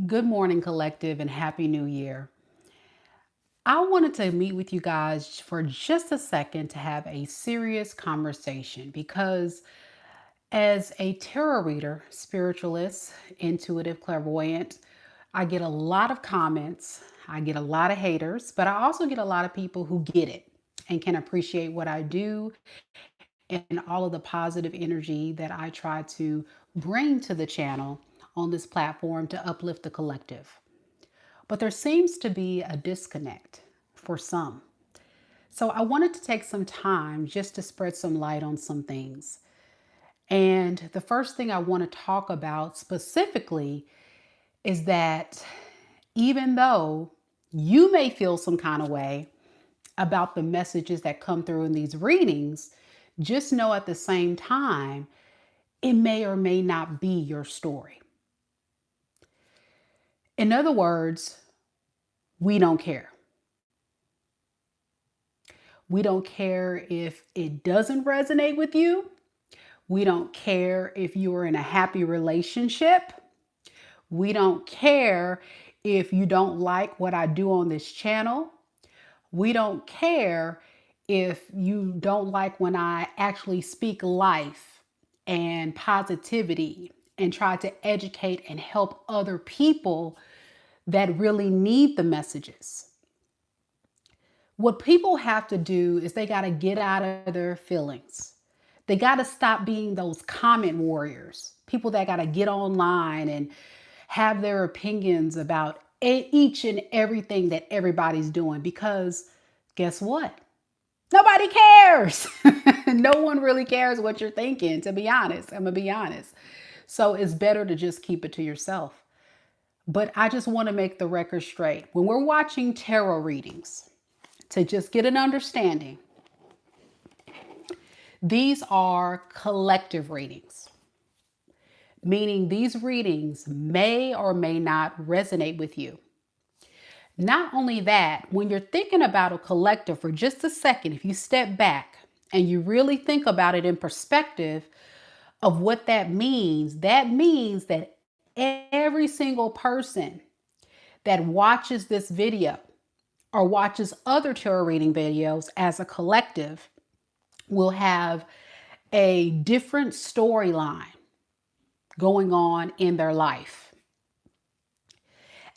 Good morning, collective, and Happy New Year. I wanted to meet with you guys for just a second to have a serious conversation because, as a tarot reader, spiritualist, intuitive clairvoyant, I get a lot of comments. I get a lot of haters, but I also get a lot of people who get it and can appreciate what I do and all of the positive energy that I try to bring to the channel on this platform to uplift the collective. But there seems to be a disconnect for some. So I wanted to take some time just to spread some light on some things. And the first thing I want to talk about specifically is that even though you may feel some kind of way about the messages that come through in these readings, just know at the same time, it may or may not be your story. In other words, we don't care. We don't care if it doesn't resonate with you. We don't care if you are in a happy relationship. We don't care if you don't like what I do on this channel. We don't care if you don't like when I actually speak life and positivity and try to educate and help other people that really need the messages. What people have to do is they got to get out of their feelings. They got to stop being those comment warriors, people that got to get online and have their opinions about each and everything that everybody's doing. Because guess what? Nobody cares. No one really cares what you're thinking, to be honest. I'm going to be honest. So it's better to just keep it to yourself. But I just want to make the record straight. When we're watching tarot readings, to just get an understanding, these are collective readings, meaning these readings may or may not resonate with you. Not only that, when you're thinking about a collective for just a second, if you step back and you really think about it in perspective of what that means that every single person that watches this video or watches other tarot reading videos as a collective will have a different storyline going on in their life.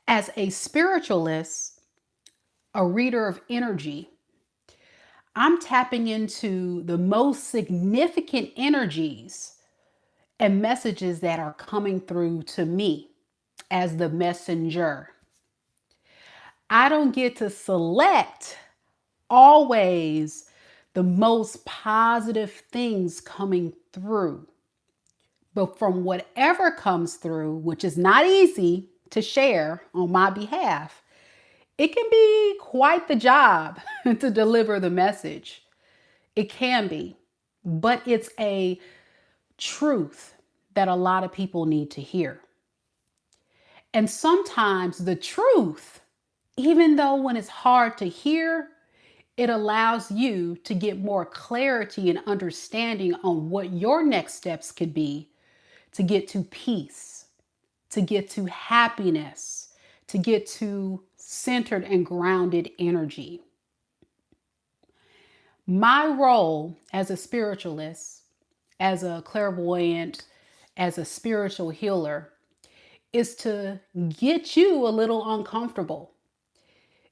As a spiritualist, a reader of energy, I'm tapping into the most significant energies and messages that are coming through to me as the messenger. I don't get to select always the most positive things coming through. But from whatever comes through, which is not easy to share on my behalf, it can be quite the job to deliver the message. It can be, but it's a truth that a lot of people need to hear. And sometimes the truth, even though when it's hard to hear, it allows you to get more clarity and understanding on what your next steps could be to get to peace, to get to happiness, to get to centered and grounded energy. My role as a spiritualist, as a clairvoyant, as a spiritual healer is to get you a little uncomfortable.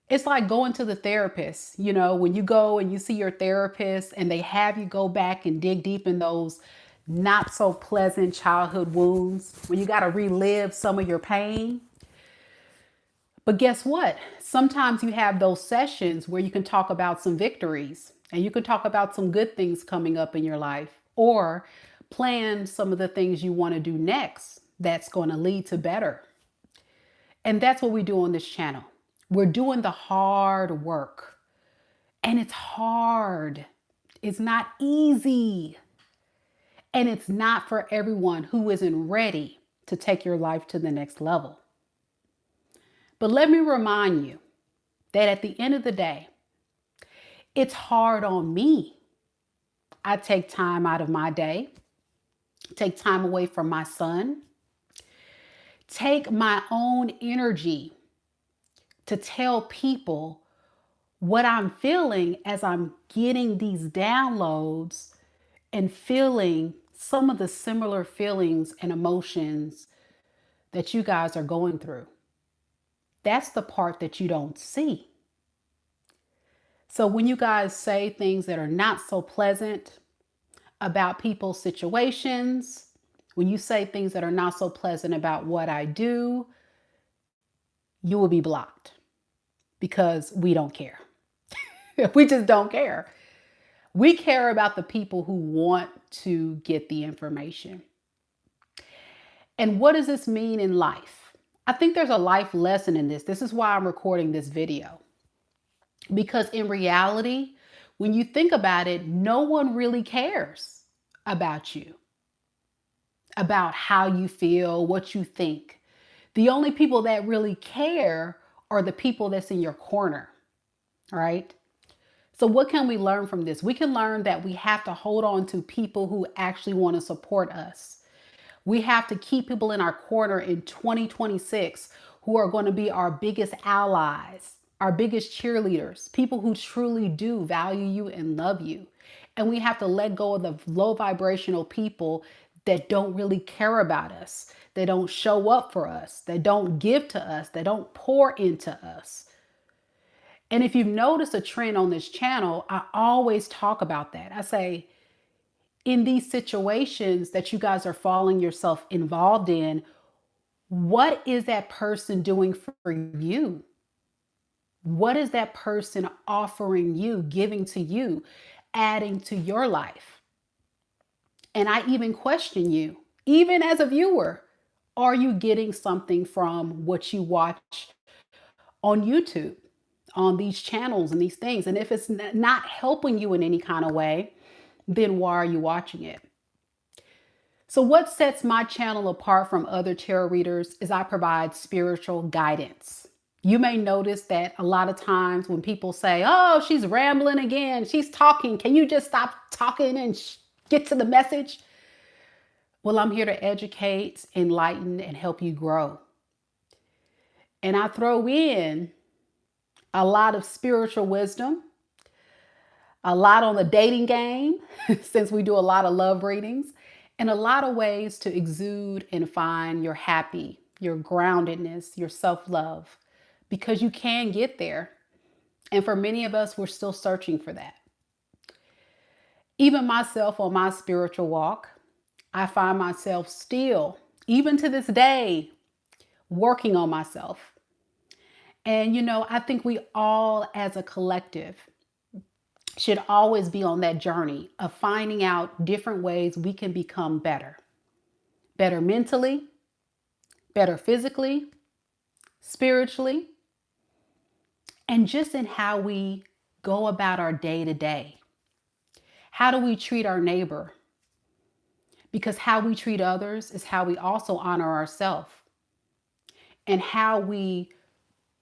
It's like going to the therapist. You know, when you go and you see your therapist and they have you go back and dig deep in those not so pleasant childhood wounds, when you got to relive some of your pain. But guess what? Sometimes you have those sessions where you can talk about some victories and you can talk about some good things coming up in your life or plan some of the things you want to do next that's going to lead to better. And that's what we do on this channel. We're doing the hard work. And it's hard. It's not easy. And it's not for everyone who isn't ready to take your life to the next level. But let me remind you that at the end of the day, it's hard on me. I take time out of my day, take time away from my son, take my own energy to tell people what I'm feeling as I'm getting these downloads and feeling some of the similar feelings and emotions that you guys are going through. That's the part that you don't see. So when you guys say things that are not so pleasant about people's situations, when you say things that are not so pleasant about what I do, you will be blocked because we don't care. We just don't care. We care about the people who want to get the information. And what does this mean in life? I think there's a life lesson in this. This is why I'm recording this video. Because in reality, when you think about it, no one really cares about you, about how you feel, what you think. The only people that really care are the people that's in your corner, right? So what can we learn from this? We can learn that we have to hold on to people who actually want to support us. We have to keep people in our corner in 2026 who are going to be our biggest allies, our biggest cheerleaders, people who truly do value you and love you. And we have to let go of the low vibrational people that don't really care about us. They don't show up for us. They don't give to us. They don't pour into us. And if you've noticed a trend on this channel, I always talk about that. I say, in these situations that you guys are falling yourself involved in, what is that person doing for you? What is that person offering you, giving to you, adding to your life? And I even question you, even as a viewer, are you getting something from what you watch on YouTube, on these channels and these things? And if it's not helping you in any kind of way, then why are you watching it? So what sets my channel apart from other tarot readers is I provide spiritual guidance. You may notice that a lot of times when people say, oh, she's rambling again, she's talking, can you just stop talking and get to the message? Well, I'm here to educate, enlighten, and help you grow. And I throw in a lot of spiritual wisdom, a lot on the dating game, since we do a lot of love readings, and a lot of ways to exude and find your happy, your groundedness, your self-love, because you can get there. And for many of us, we're still searching for that. Even myself on my spiritual walk, I find myself still, even to this day, working on myself. And, I think we all as a collective should always be on that journey of finding out different ways we can become better. Better mentally, better physically, spiritually, and just in how we go about our day to day. How do we treat our neighbor? Because how we treat others is how we also honor ourselves. And how we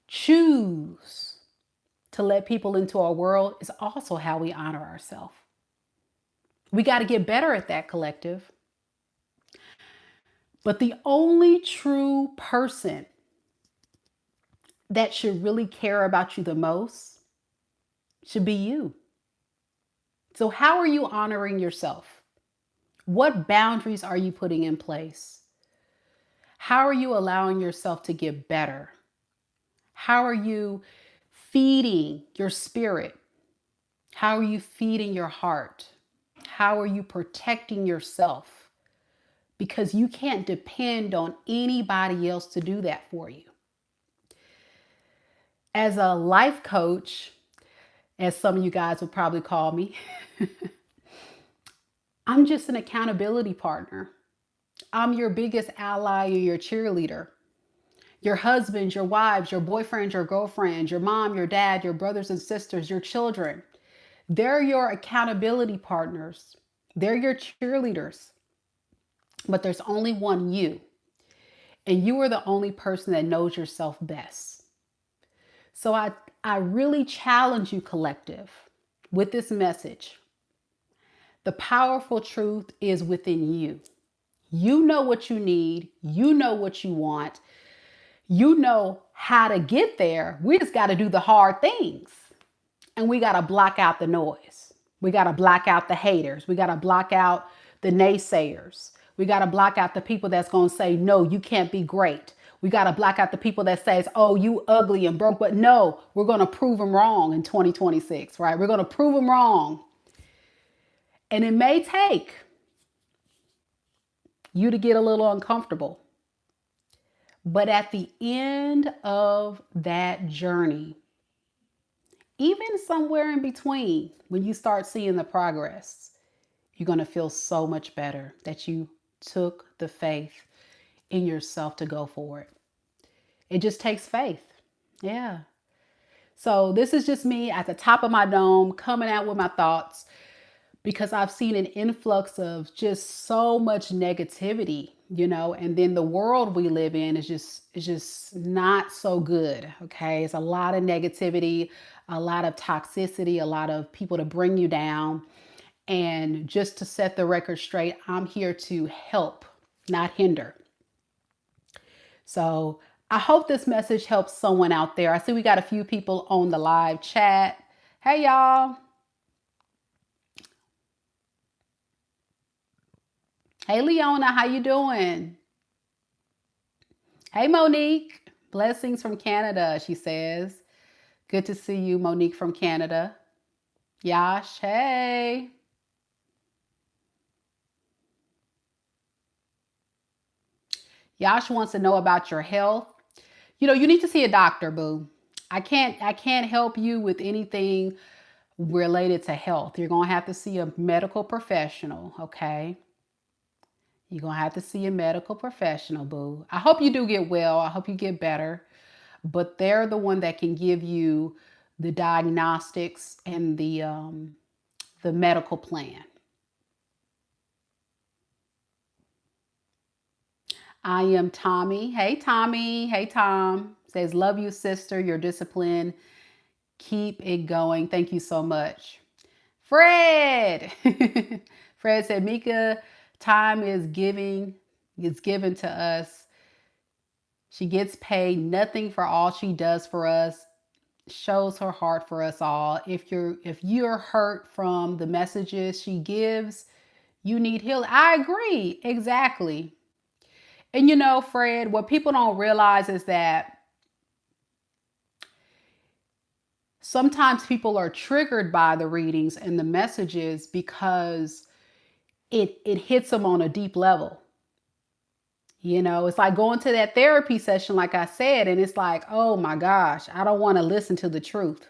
choose to let people into our world is also how we honor ourselves. We got to get better at that, collective. But the only true person that should really care about you the most should be you. So how are you honoring yourself? What boundaries are you putting in place? How are you allowing yourself to get better? How are you feeding your spirit? How are you feeding your heart? How are you protecting yourself? Because you can't depend on anybody else to do that for you. As a life coach, as some of you guys would probably call me, I'm just an accountability partner. I'm your biggest ally or your cheerleader. Your husbands, your wives, your boyfriends, your girlfriends, your mom, your dad, your brothers and sisters, your children. They're your accountability partners. They're your cheerleaders. But there's only one you. And you are the only person that knows yourself best. So I really challenge you, collective, with this message. The powerful truth is within you. You know what you need. You know what you want. You know how to get there. We just got to do the hard things. And we got to block out the noise. We got to block out the haters. We got to block out the naysayers. We got to block out the people that's going to say, no, you can't be great. We got to block out the people that says, oh, you ugly and broke. But no, we're going to prove them wrong in 2026, right? We're going to prove them wrong. And it may take you to get a little uncomfortable. But at the end of that journey, even somewhere in between, when you start seeing the progress, you're going to feel so much better that you took the faith in yourself to go for it. It just takes faith. Yeah. So this is just me at the top of my dome coming out with my thoughts because I've seen an influx of just so much negativity, and then the world we live in is just not so good. Okay. It's a lot of negativity, a lot of toxicity, a lot of people to bring you down. And just to set the record straight, I'm here to help, not hinder. So I hope this message helps someone out there. I see we got a few people on the live chat. Hey, y'all. Hey, Leona, how you doing? Hey, Monique. Blessings from Canada, she says. Good to see you, Monique from Canada. Yash, hey. Yash wants to know about your health. You need to see a doctor, boo. I can't help you with anything related to health. You're going to have to see a medical professional, okay? You're going to have to see a medical professional, boo. I hope you do get well. I hope you get better. But they're the one that can give you the diagnostics and the medical plan. I am Tommy. Hey, Tommy. Hey, Tom. Says, love you, sister. Your discipline. Keep it going. Thank you so much. Fred. Fred said, Mika, time is given to us. She gets paid nothing for all she does for us. Shows her heart for us all. If you're hurt from the messages she gives, you need healing. I agree. Exactly. And Fred, what people don't realize is that sometimes people are triggered by the readings and the messages because it hits them on a deep level. It's like going to that therapy session, like I said, and it's like, oh my gosh, I don't want to listen to the truth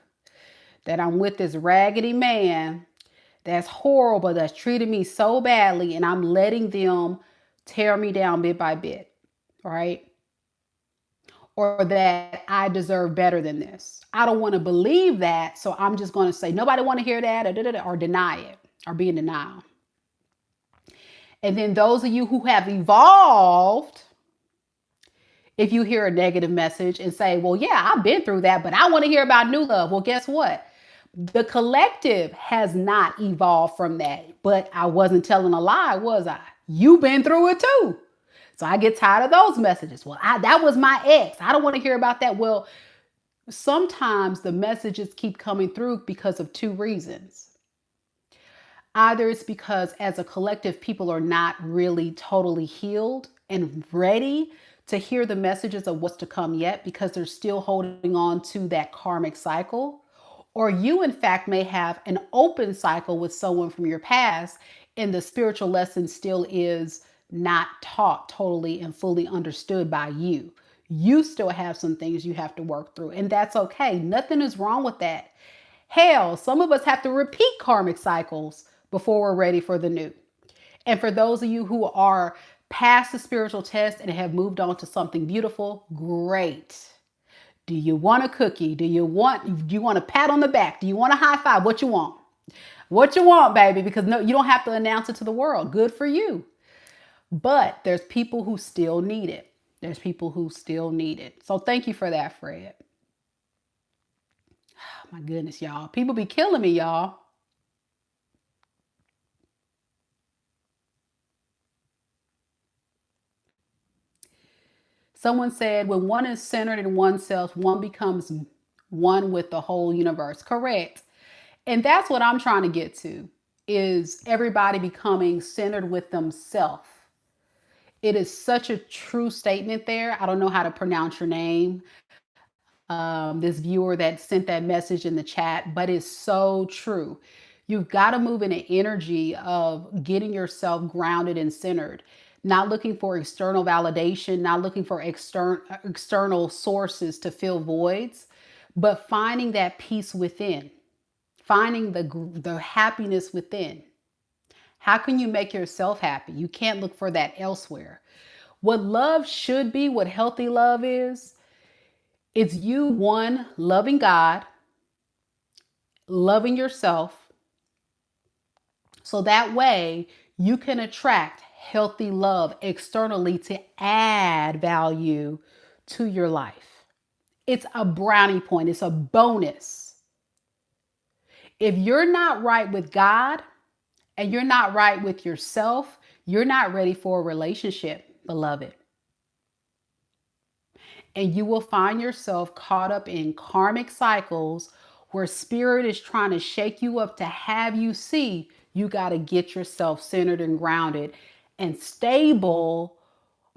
that I'm with this raggedy man that's horrible, that's treated me so badly, and I'm letting them tear me down bit by bit, right? Or that I deserve better than this. I don't want to believe that, so I'm just going to say nobody want to hear that, or deny it, or be in denial. And then those of you who have evolved, if you hear a negative message and say, well, yeah, I've been through that, but I want to hear about new love. Well, guess what? The collective has not evolved from that, but I wasn't telling a lie, was I? You've been through it too. So I get tired of those messages. Well, that was my ex. I don't want to hear about that. Well, sometimes the messages keep coming through because of two reasons. Either it's because as a collective, people are not really totally healed and ready to hear the messages of what's to come yet because they're still holding on to that karmic cycle. Or you, in fact, may have an open cycle with someone from your past and the spiritual lesson still is not taught totally and fully understood by you. You still have some things you have to work through, and that's okay. Nothing is wrong with that. Hell, some of us have to repeat karmic cycles before we're ready for the new. And for those of you who are past the spiritual test and have moved on to something beautiful, great. Do you want a cookie? Do you want a pat on the back? Do you want a high five? What you want? What you want, baby? Because no, you don't have to announce it to the world. Good for you. But there's people who still need it. There's people who still need it. So thank you for that, Fred. Oh, my goodness, y'all. People be killing me, y'all. Someone said, when one is centered in oneself, one becomes one with the whole universe. Correct. And that's what I'm trying to get to, is everybody becoming centered with themselves. It is such a true statement there. I don't know how to pronounce your name, this viewer that sent that message in the chat, but it's so true. You've got to move in an energy of getting yourself grounded and centered, not looking for external validation, not looking for external sources to fill voids, but finding that peace within, finding the happiness within. How can you make yourself happy? You can't look for that elsewhere. What love should be, what healthy love is, it's you, one, loving God, loving yourself, so that way you can attract healthy love externally to add value to your life. It's a brownie point, it's a bonus. If you're not right with God and you're not right with yourself, you're not ready for a relationship, beloved. And you will find yourself caught up in karmic cycles where spirit is trying to shake you up to have you see you got to get yourself centered and grounded and stable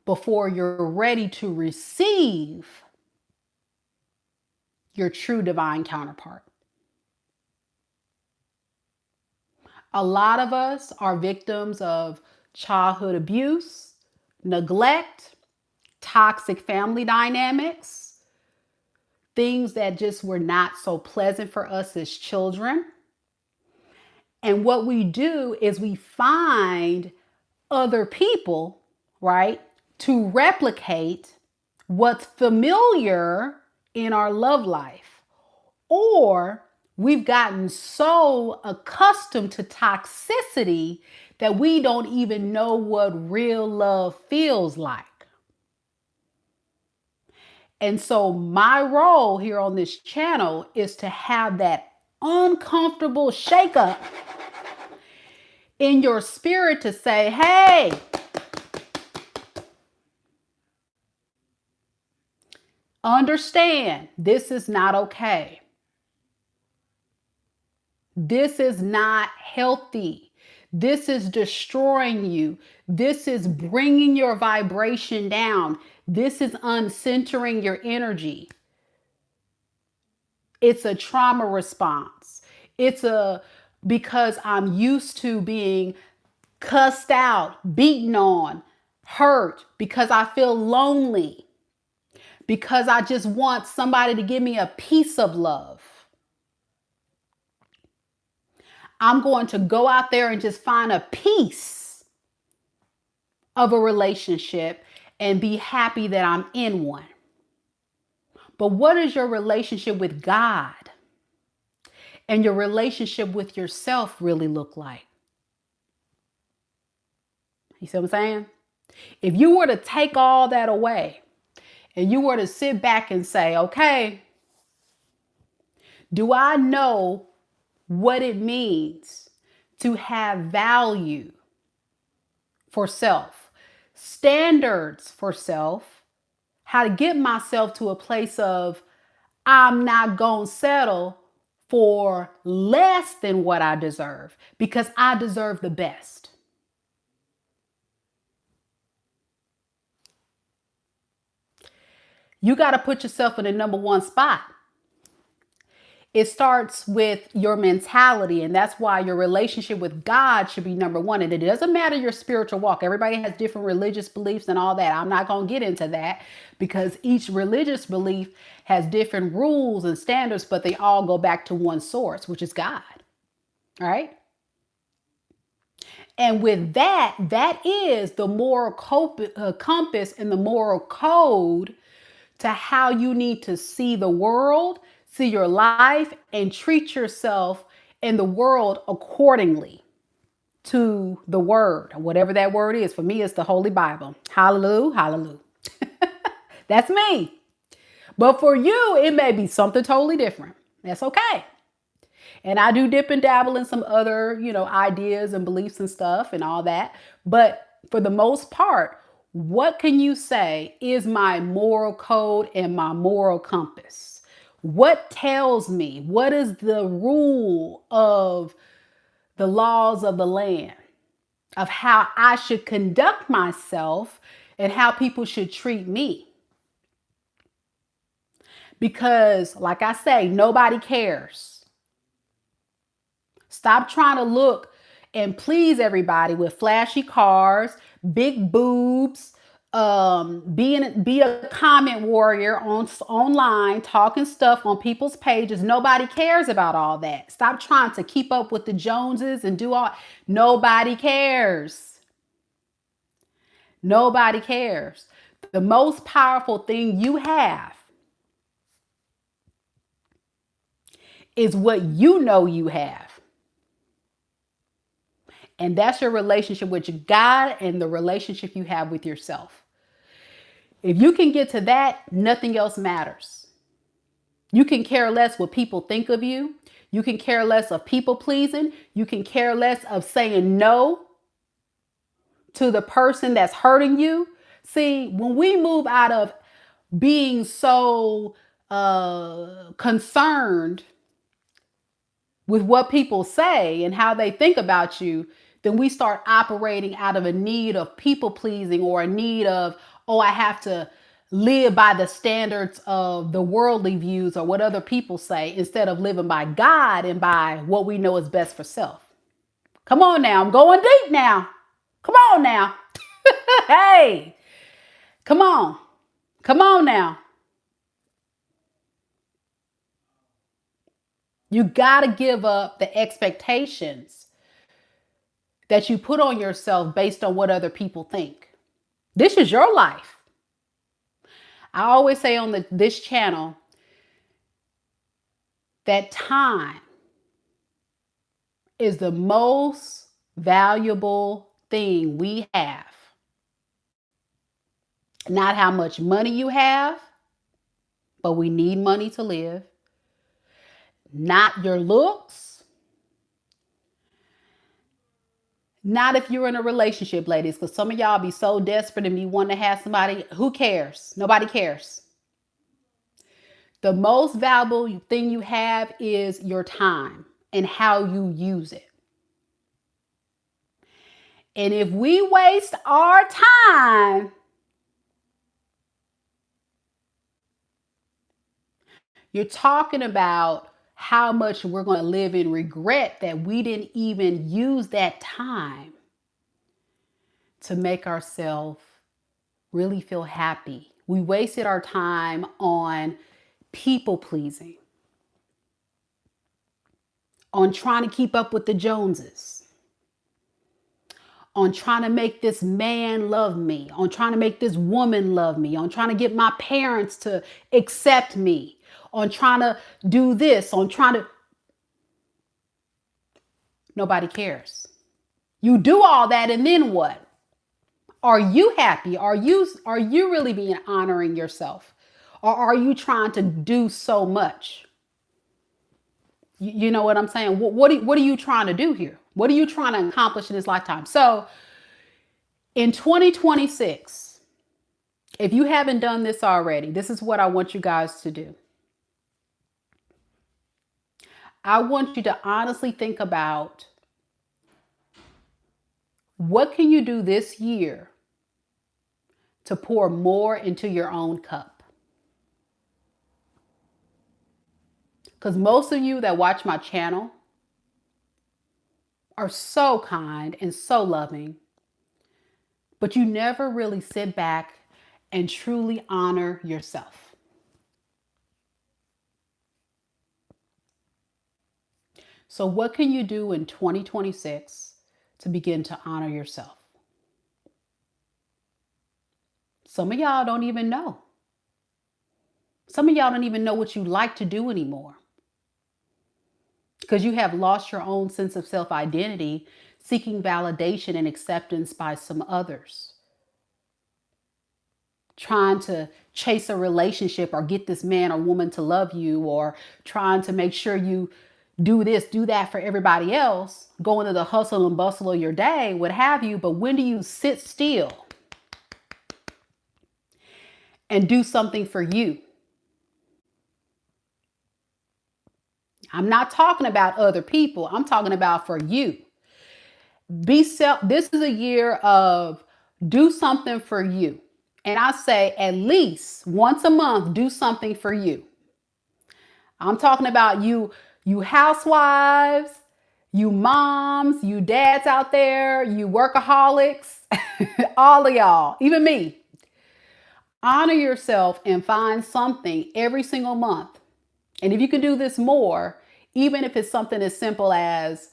before you're ready to receive your true divine counterpart. A lot of us are victims of childhood abuse, neglect, toxic family dynamics, things that just were not so pleasant for us as children. And what we do is we find other people, right, to replicate what's familiar in our love life. Or we've gotten so accustomed to toxicity that we don't even know what real love feels like. And so my role here on this channel is to have that uncomfortable shakeup in your spirit to say, hey, understand this is not okay. This is not healthy. This is destroying you. This is bringing your vibration down. This is uncentering your energy. It's a trauma response. Because I'm used to being cussed out, beaten on, hurt, because I feel lonely, because I just want somebody to give me a piece of love. I'm going to go out there and just find a piece of a relationship and be happy that I'm in one. But what does your relationship with God and your relationship with yourself really look like? You see what I'm saying? If you were to take all that away and you were to sit back and say, okay, do I know what it means to have value for self, standards for self, how to get myself to a place of I'm not going to settle for less than what I deserve because I deserve the best. You got to put yourself in the number one spot. It starts with your mentality, and that's why your relationship with God should be number one. And it doesn't matter your spiritual walk. Everybody has different religious beliefs and all that. I'm not going to get into that because each religious belief has different rules and standards, but they all go back to one source, which is God. All right? And with that, that is the moral compass and the moral code to how you need to see the world, see your life, and treat yourself in the world accordingly to the word, whatever that word is. For me, it's the Holy Bible. Hallelujah, hallelujah. That's me. But for you, it may be something totally different. That's okay. And I do dip and dabble in some other, ideas and beliefs and stuff and all that. But for the most part, What can you say is my moral code and my moral compass? What tells me? What is the rule of the laws of the land of how I should conduct myself and how people should treat me? Because, like I say, nobody cares. Stop trying to look and please everybody with flashy cars, big boobs, be a comment warrior online, talking stuff on people's pages. Nobody cares about all that. Stop trying to keep up with the Joneses and do all. Nobody cares. Nobody cares. The most powerful thing you have is what you know you have. And that's your relationship with God and the relationship you have with yourself. If you can get to that, nothing else matters. You can care less what people think of you. You can care less of people pleasing. You can care less of saying no to the person that's hurting you. See, when we move out of being so concerned with what people say and how they think about you, then we start operating out of a need of people pleasing or a need of, oh, I have to live by the standards of the worldly views or what other people say instead of living by God and by what we know is best for self. Come on now. I'm going deep now. Come on now. Hey, come on. Come on now. You got to give up the expectations that you put on yourself based on what other people think. This is your life. I always say on this channel that time is the most valuable thing we have. Not how much money you have, but we need money to live. Not your looks. Not if you're in a relationship, ladies, because some of y'all be so desperate and be wanting to have somebody. Who cares? Nobody cares. The most valuable thing you have is your time and how you use it. And if we waste our time, you're talking about how much we're going to live in regret that we didn't even use that time to make ourselves really feel happy. We wasted our time on people pleasing, on trying to keep up with the Joneses, on trying to make this man love me, on trying to make this woman love me, on trying to get my parents to accept me, on trying to do this, on trying to... Nobody cares. You do all that and then what? Are you happy? Are you really being honoring yourself? Or are you trying to do so much? You know what I'm saying? What are you trying to do here? What are you trying to accomplish in this lifetime? So in 2026, if you haven't done this already, this is what I want you guys to do. I want you to honestly think about what can you do this year to pour more into your own cup? Because most of you that watch my channel are so kind and so loving, but you never really sit back and truly honor yourself. So what can you do in 2026 to begin to honor yourself? Some of y'all don't even know. Some of y'all don't even know what you like to do anymore, because you have lost your own sense of self-identity, seeking validation and acceptance by some others. Trying to chase a relationship or get this man or woman to love you, or trying to make sure you do this, do that for everybody else, go into the hustle and bustle of your day, what have you. But when do you sit still and do something for you. I'm not talking about other people. I'm talking about for you. This is a year of do something for you. And I say at least once a month, do something for you. I'm talking about you housewives, you moms, you dads out there, you workaholics, all of y'all, even me. Honor yourself and find something every single month. And if you can do this more, even if it's something as simple as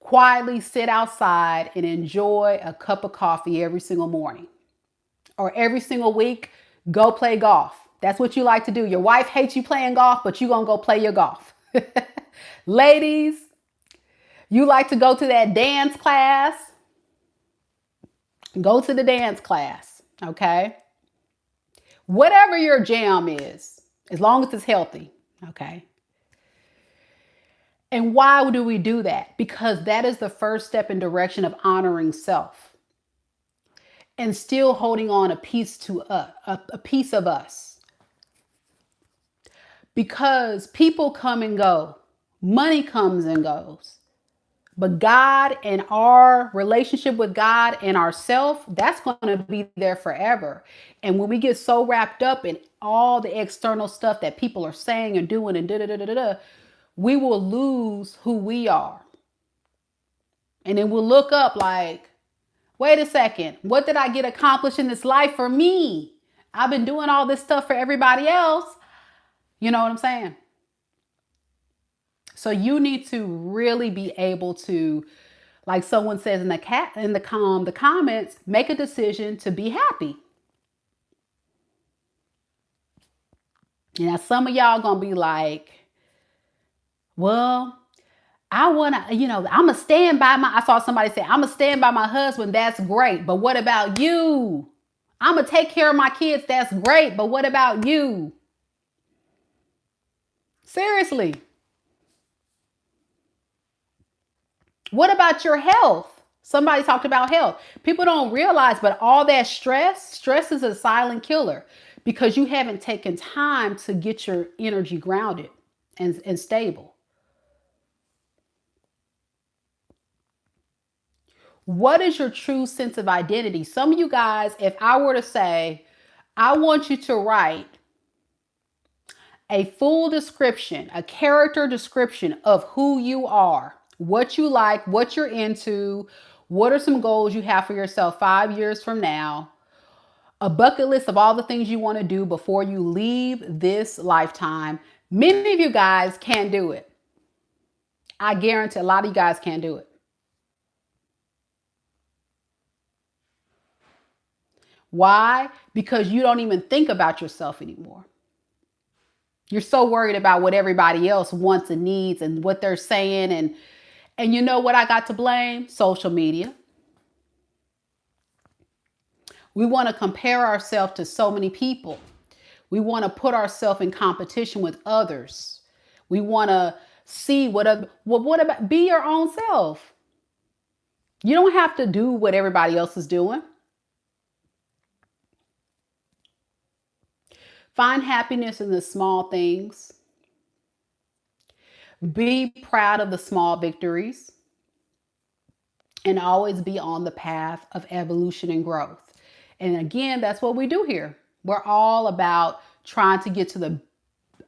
quietly sit outside and enjoy a cup of coffee every single morning or every single week, go play golf. That's what you like to do. Your wife hates you playing golf, but you're going to go play your golf. Ladies, you like to go to that dance class? Go to the dance class, okay? Whatever your jam is, as long as it's healthy, okay? And why do we do that? Because that is the first step in direction of honoring self and still holding on a piece of us. Because people come and go, money comes and goes. But God and our relationship with God and ourself, that's going to be there forever. And when we get so wrapped up in all the external stuff that people are saying and doing and we will lose who we are. And then we'll look up like, wait a second, what did I get accomplished in this life for me? I've been doing all this stuff for everybody else. You know what I'm saying? So you need to really be able to, like someone says in the comments, make a decision to be happy. Now, some of y'all gonna be like, well, I wanna, I'm gonna stand by I saw somebody say, I'm gonna stand by my husband. That's great. But what about you? I'm gonna take care of my kids. That's great. But what about you? Seriously. What about your health? Somebody talked about health. People don't realize, but all that stress is a silent killer because you haven't taken time to get your energy grounded and stable. What is your true sense of identity? Some of you guys, if I were to say, I want you to write a full description, a character description of who you are, what you like, what you're into, what are some goals you have for yourself 5 years from now, a bucket list of all the things you want to do before you leave this lifetime. Many of you guys can't do it. I guarantee a lot of you guys can't do it. Why? Because you don't even think about yourself anymore. You're so worried about what everybody else wants and needs and what they're saying. And you know what I got to blame? Social media. We want to compare ourselves to so many people. We want to put ourselves in competition with others. We want to see what about be your own self. You don't have to do what everybody else is doing. Find happiness in the small things. Be proud of the small victories. And always be on the path of evolution and growth. And again, that's what we do here. We're all about trying to get to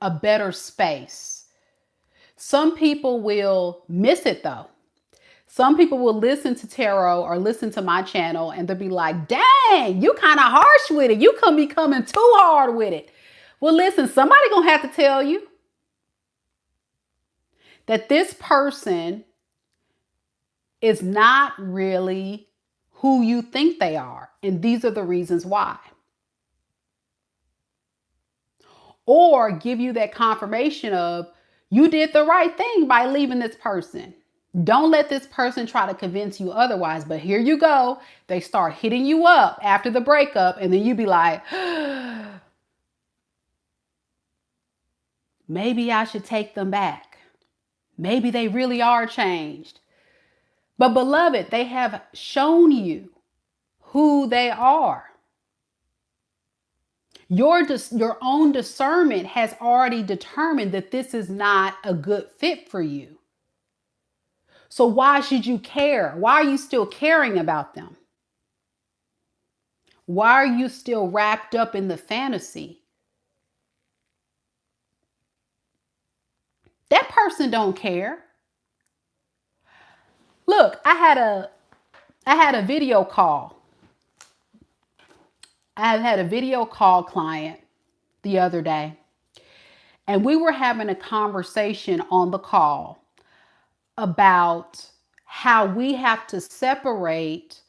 a better space. Some people will miss it though. Some people will listen to tarot or listen to my channel and they'll be like, dang, you kind of harsh with it. You can be coming too hard with it. Well, listen, somebody gonna have to tell you that this person is not really who you think they are. And these are the reasons why. Or give you that confirmation of you did the right thing by leaving this person. Don't let this person try to convince you otherwise. But here you go. They start hitting you up after the breakup. And then you be like, maybe I should take them back. Maybe they really are changed. But beloved, they have shown you who they are. Your own discernment has already determined that this is not a good fit for you. So why should you care? Why are you still caring about them? Why are you still wrapped up in the fantasy? That person don't care. Look, I had a video call. I had a video call client the other day, and we were having a conversation on the call about how we have to separate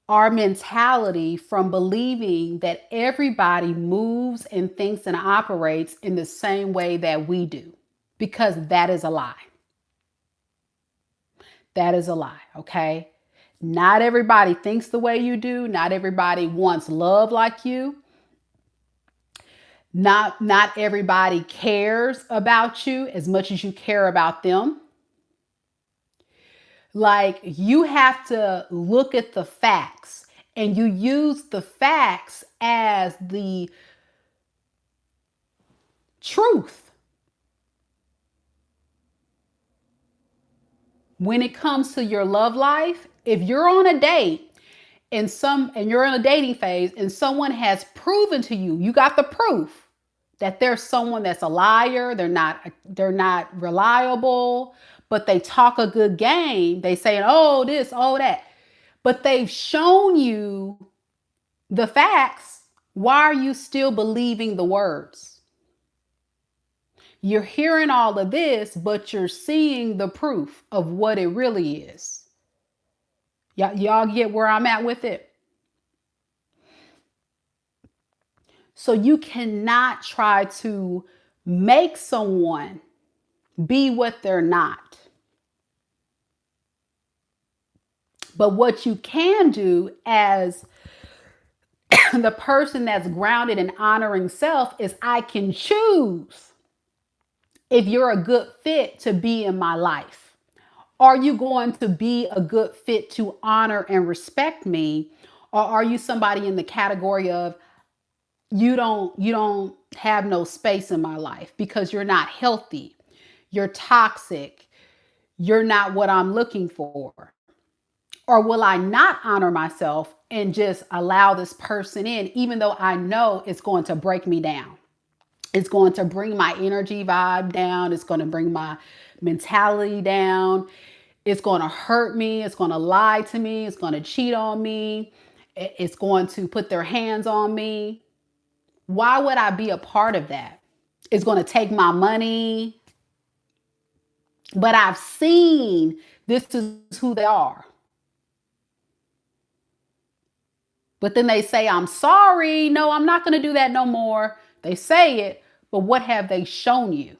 our mentality from believing that everybody moves and thinks and operates in the same way that we do, because that is a lie. That is a lie, okay? Not everybody thinks the way you do. Not everybody wants love like you. Not everybody cares about you as much as you care about them. Like, you have to look at the facts, and you use the facts as the truth. When it comes to your love life, if you're on a date and you're in a dating phase and someone has proven to you, you got the proof that there's someone that's a liar, they're not reliable, but they talk a good game. They say, oh, this, oh, that. But they've shown you the facts. Why are you still believing the words? You're hearing all of this, but you're seeing the proof of what it really is. Y'all get where I'm at with it? So you cannot try to make someone be what they're not. But what you can do as the person that's grounded in honoring self is, I can choose if you're a good fit to be in my life. Are you going to be a good fit to honor and respect me? Or are you somebody in the category of, you don't have no space in my life because you're not healthy, you're toxic, you're not what I'm looking for? Or will I not honor myself and just allow this person in, even though I know it's going to break me down? It's going to bring my energy vibe down. It's going to bring my mentality down. It's going to hurt me. It's going to lie to me. It's going to cheat on me. It's going to put their hands on me. Why would I be a part of that? It's going to take my money. But I've seen this is who they are. But then they say, I'm sorry. No, I'm not going to do that no more. They say it, but what have they shown you?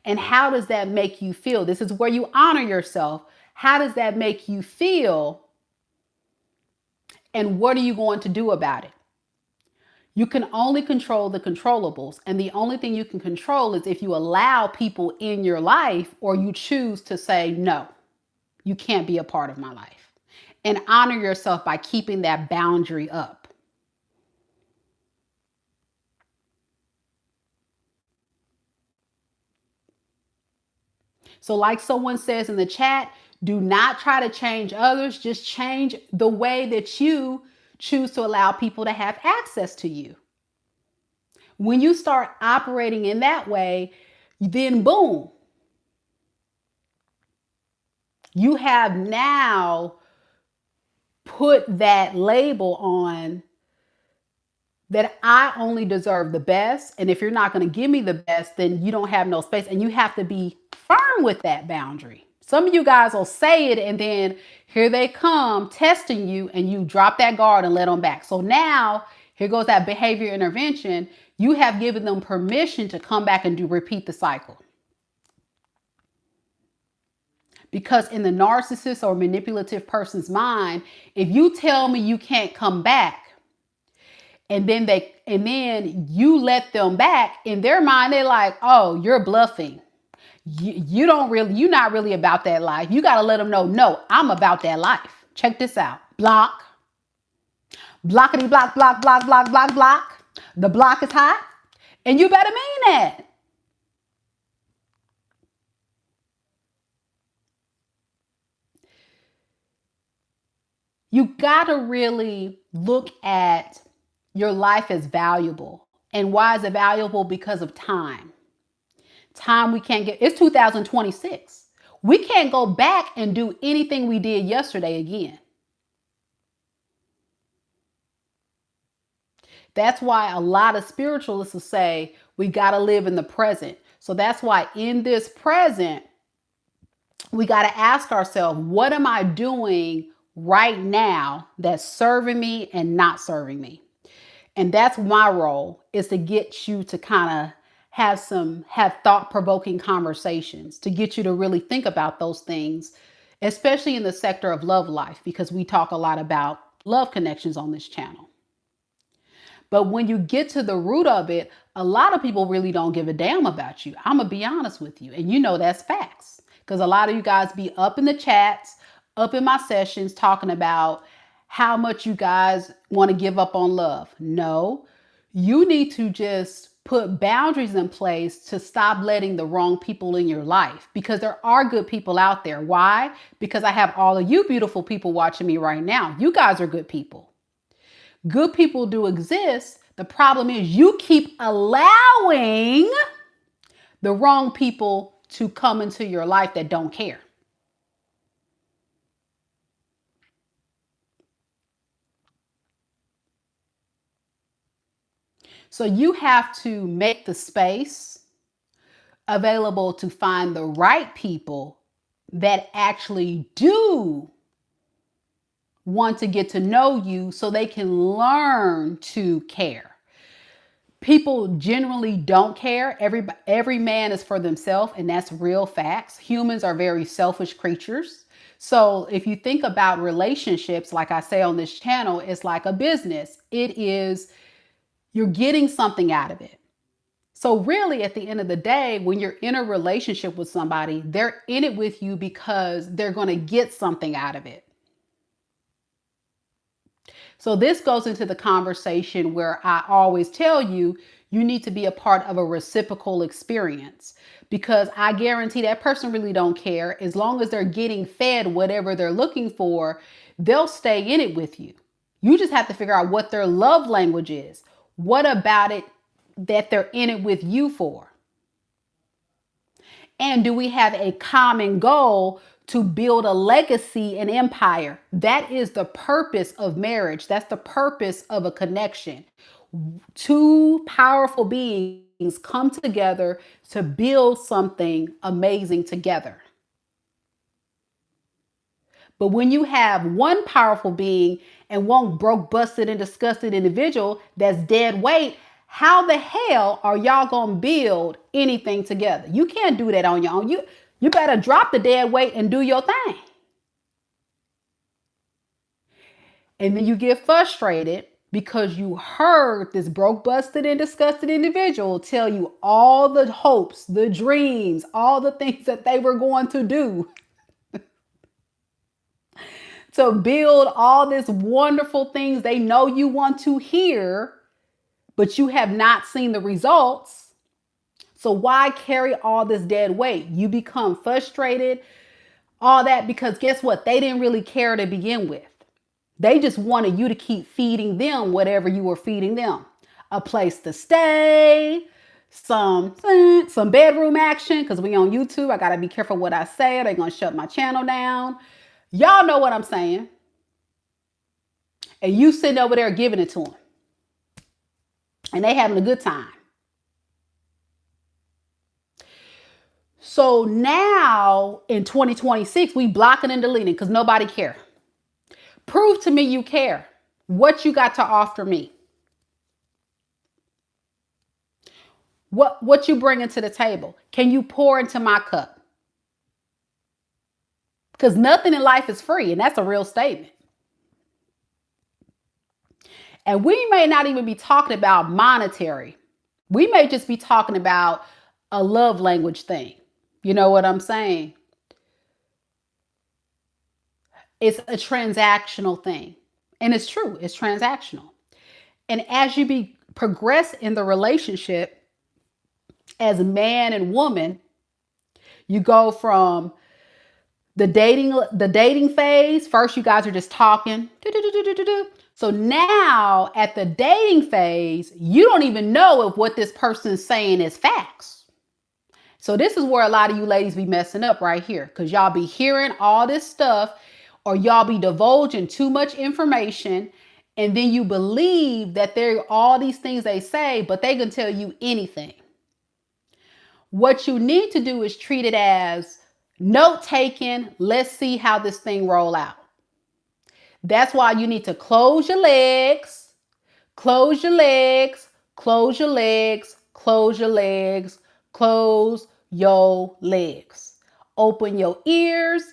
And how does that make you feel? This is where you honor yourself. How does that make you feel? And what are you going to do about it? You can only control the controllables. And the only thing you can control is if you allow people in your life, or you choose to say, no, you can't be a part of my life. And honor yourself by keeping that boundary up. So like someone says in the chat, do not try to change others. Just change the way that you choose to allow people to have access to you. When you start operating in that way, then boom, you have now put that label on that I only deserve the best. And if you're not going to give me the best, then you don't have no space. And you have to be firm with that boundary. Some of you guys will say it, and then here they come testing you, and you drop that guard and let them back. So now here goes that behavior intervention. You have given them permission to come back and repeat the cycle. Because in the narcissist or manipulative person's mind, if you tell me you can't come back, and then you let them back, in their mind, they're like, oh, you're bluffing. You're not really about that life. You got to let them know, no, I'm about that life. Check this out. Block. Blockity block, block, block, block, block, block. The block is hot, and you better mean that. You got to really look at your life as valuable. And why is it valuable? Because of time. Time we can't get. It's 2026. We can't go back and do anything we did yesterday again. That's why a lot of spiritualists will say we got to live in the present. So that's why in this present, we got to ask ourselves, what am I doing right now that's serving me and not serving me? And that's my role, is to get you to kind of have thought-provoking conversations, to get you to really think about those things, especially in the sector of love life, because we talk a lot about love connections on this channel. But when you get to the root of it, a lot of people really don't give a damn about you. I'm going to be honest with you. And you know that's facts. Because a lot of you guys be up in the chats, up in my sessions talking about how much you guys want to give up on love. No, you need to just put boundaries in place to stop letting the wrong people in your life, because there are good people out there. Why? Because I have all of you beautiful people watching me right now. You guys are good people. Good people do exist. The problem is you keep allowing the wrong people to come into your life that don't care. So you have to make the space available to find the right people that actually do want to get to know you so they can learn to care. People generally don't care. Every man is for themselves, and that's real facts. Humans are very selfish creatures. So if you think about relationships, like I say on this channel, it's like a business. It is, you're getting something out of it. So really, at the end of the day, when you're in a relationship with somebody, they're in it with you because they're going to get something out of it. So this goes into the conversation where I always tell you, you need to be a part of a reciprocal experience, because I guarantee that person really don't care. As long as they're getting fed whatever they're looking for, they'll stay in it with you. You just have to figure out what their love language is. What about it that they're in it with you for? And do we have a common goal to build a legacy and empire? That is the purpose of marriage. That's the purpose of a connection. Two powerful beings come together to build something amazing together. But when you have one powerful being and one broke, busted, and disgusted individual that's dead weight, how the hell are y'all gonna build anything together? You can't do that on your own. You better drop the dead weight and do your thing. And then you get frustrated because you heard this broke, busted, and disgusted individual tell you all the hopes, the dreams, all the things that they were going to do to build all these wonderful things they know you want to hear, but you have not seen the results. So why carry all this dead weight? You become frustrated, all that, because guess what? They didn't really care to begin with. They just wanted you to keep feeding them whatever you were feeding them. A place to stay, some bedroom action, because we on YouTube. I got to be careful what I say. They're going to shut my channel down. Y'all know what I'm saying. And you sitting over there giving it to them. And they having a good time. So now in 2026, we blocking and deleting because nobody care. Prove to me you care. What you got to offer me? What you bringing to the table? Can you pour into my cup? Because nothing in life is free, and that's a real statement. And we may not even be talking about monetary. We may just be talking about a love language thing. You know what I'm saying? It's a transactional thing. And it's true, it's transactional. And as you progress in the relationship as man and woman, you go from the dating phase. First, you guys are just talking. So now at the dating phase, you don't even know if what this person's saying is facts. So this is where a lot of you ladies be messing up right here, because y'all be hearing all this stuff, or y'all be divulging too much information, and then you believe that there are all these things they say, but they can tell you anything. What you need to do is treat it as note taking. Let's see how this thing roll out. That's why you need to close your legs, close your legs, close your legs, close your legs, close your legs. Open your ears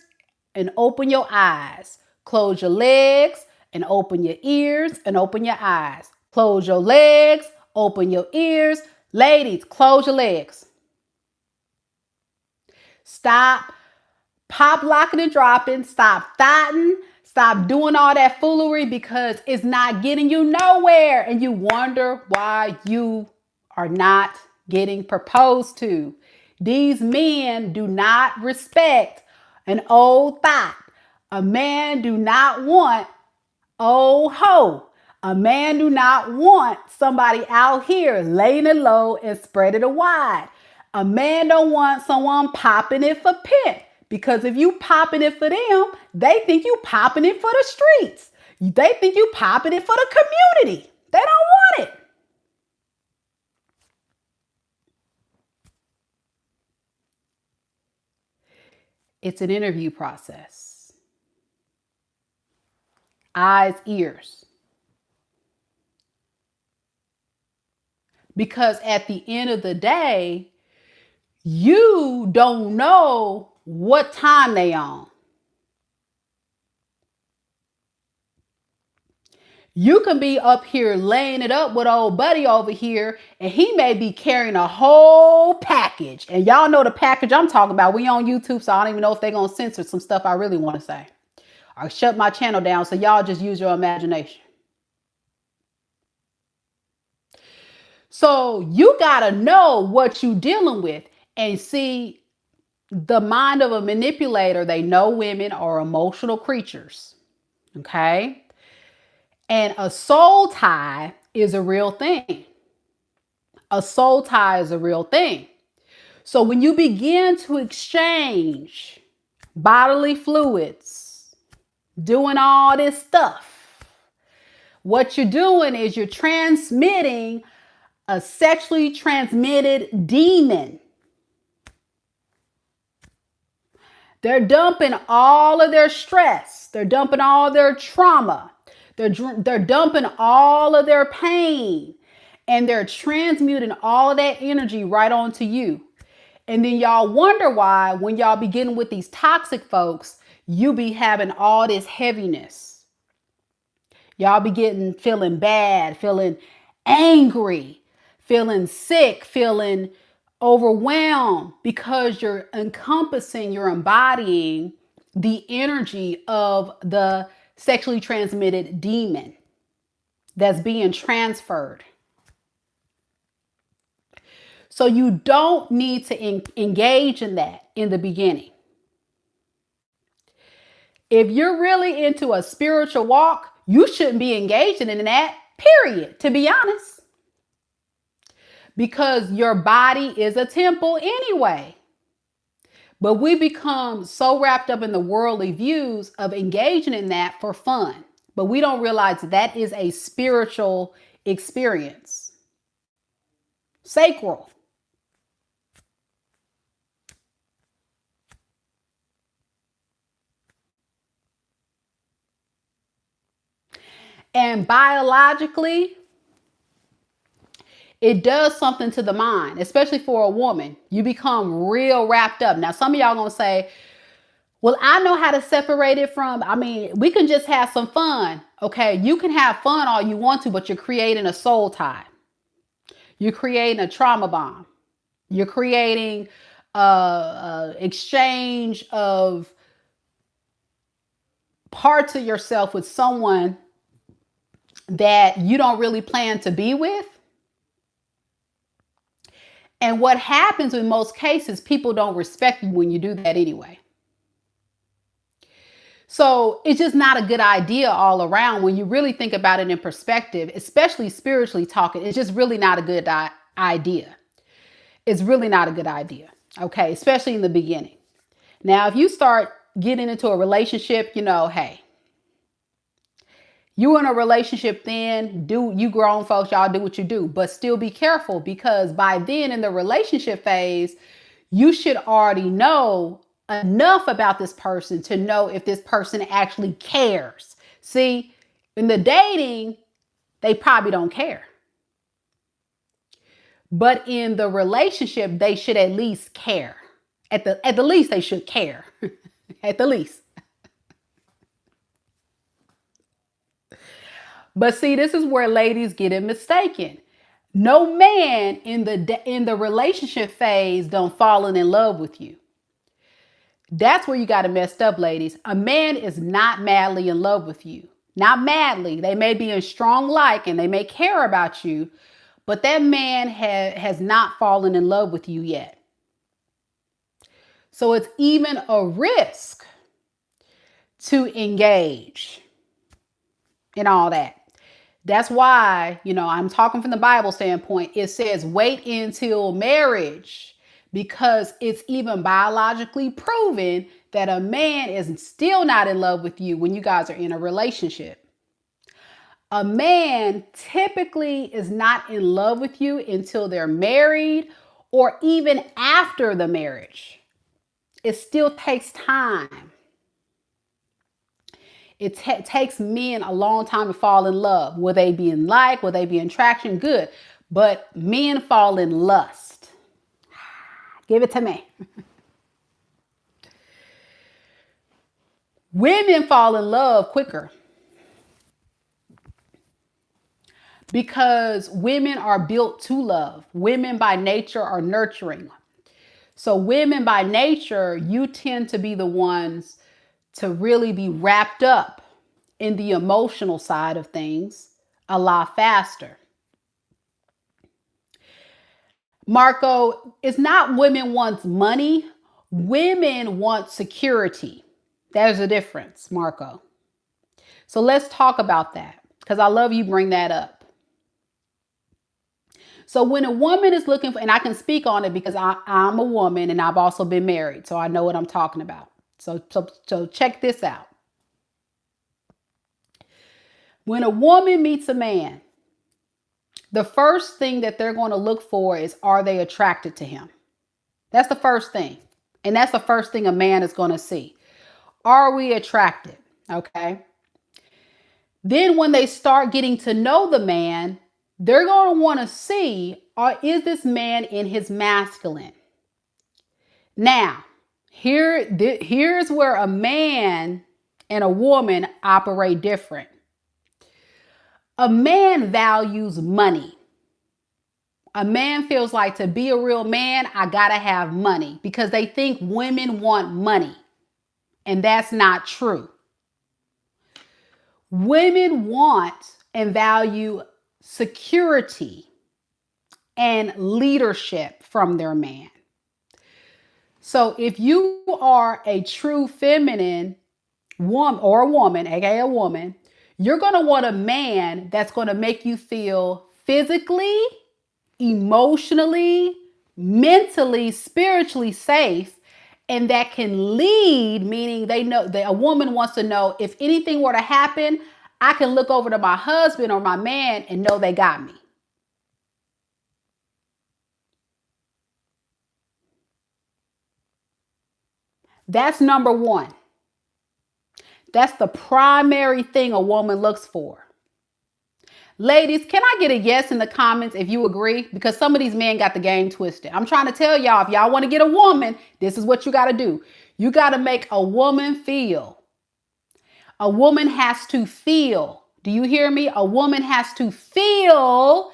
and open your eyes. Close your legs and open your ears and open your eyes. Close your legs, open your ears. Ladies, close your legs. Stop pop locking and dropping. Stop thotting. Stop doing all that foolery, because it's not getting you nowhere. And you wonder why you are not getting proposed to. These men do not respect an old thought. A man do not want old hoe. A man do not want somebody out here laying it low and spreading it wide. A man don't want someone popping it for pimp, because if you popping it for them, they think you popping it for the streets. They think you popping it for the community. They don't want it. It's an interview process. Eyes, ears. Because at the end of the day, you don't know what time they on. You can be up here laying it up with old buddy over here, and he may be carrying a whole package. And y'all know the package I'm talking about. We on YouTube, so I don't even know if they're going to censor some stuff I really want to say. Or shut my channel down, so y'all just use your imagination. So you got to know what you're dealing with. And see, the mind of a manipulator, they know women are emotional creatures. Okay? And a soul tie is a real thing. A soul tie is a real thing. So when you begin to exchange bodily fluids, doing all this stuff, what you're doing is you're transmitting a sexually transmitted demon. They're dumping all of their stress. They're dumping all their trauma. They're dumping all of their pain. And they're transmuting all of that energy right onto you. And then y'all wonder why, when y'all be getting with these toxic folks, you be having all this heaviness. Y'all be feeling bad, feeling angry, feeling sick, feeling overwhelmed, because you're embodying the energy of the sexually transmitted demon that's being transferred. So you don't need to engage in that in the beginning. If you're really into a spiritual walk, you shouldn't be engaging in that, period, to be honest. Because your body is a temple anyway. But we become so wrapped up in the worldly views of engaging in that for fun. But we don't realize that is a spiritual experience. Sacral. And biologically, it does something to the mind, especially for a woman. You become real wrapped up. Now, some of y'all gonna say, well, I know how to separate it from, we can just have some fun. Okay, you can have fun all you want to, but you're creating a soul tie. You're creating a trauma bomb. You're creating exchange of parts of yourself with someone that you don't really plan to be with. And what happens in most cases, people don't respect you when you do that anyway. So it's just not a good idea all around when you really think about it in perspective, especially spiritually talking. It's just really not a good idea. It's really not a good idea. Okay. Especially in the beginning. Now, if you start getting into a relationship, hey, you in a relationship, then do you grown folks, y'all do what you do, but still be careful, because by then in the relationship phase, you should already know enough about this person to know if this person actually cares. See, in the dating, they probably don't care. But in the relationship, they should at least care. At the least, they should care. At the least. But see, this is where ladies get it mistaken. No man in the relationship phase don't falling in love with you. That's where you got it messed up, ladies. A man is not madly in love with you. Not madly. They may be in strong like and they may care about you, but that man has not fallen in love with you yet. So it's even a risk to engage in all that. That's why, I'm talking from the Bible standpoint. It says wait until marriage, because it's even biologically proven that a man is still not in love with you when you guys are in a relationship. A man typically is not in love with you until they're married or even after the marriage. It still takes time. It takes men a long time to fall in love. Will they be in like? Will they be in attraction? Good. But men fall in lust. Give it to me. Women fall in love quicker because women are built to love. Women by nature are nurturing. So women by nature, you tend to be the ones to really be wrapped up in the emotional side of things a lot faster. Marco, it's not women want money. Women want security. There's a difference, Marco. So let's talk about that, because I love you bring that up. So when a woman is looking for, and I can speak on it because I'm a woman and I've also been married, so I know what I'm talking about. So check this out. When a woman meets a man, the first thing that they're going to look for is, are they attracted to him? That's the first thing. And that's the first thing a man is going to see. Are we attracted? Okay. Then when they start getting to know the man, they're going to want to see, is this man in his masculine? Now, here's where a man and a woman operate different. A man values money. A man feels like, to be a real man, I gotta have money, because they think women want money. And that's not true. Women want and value security and leadership from their man. So if you are a true feminine woman or a woman, aka a woman, you're going to want a man that's going to make you feel physically, emotionally, mentally, spiritually safe, and that can lead, meaning they know that a woman wants to know, if anything were to happen, I can look over to my husband or my man and know they got me. That's number one. That's the primary thing a woman looks for. Ladies, can I get a yes in the comments if you agree? Because some of these men got the game twisted. I'm trying to tell y'all, if y'all want to get a woman, this is what you got to do. You got to make a woman feel. A woman has to feel. Do you hear me? A woman has to feel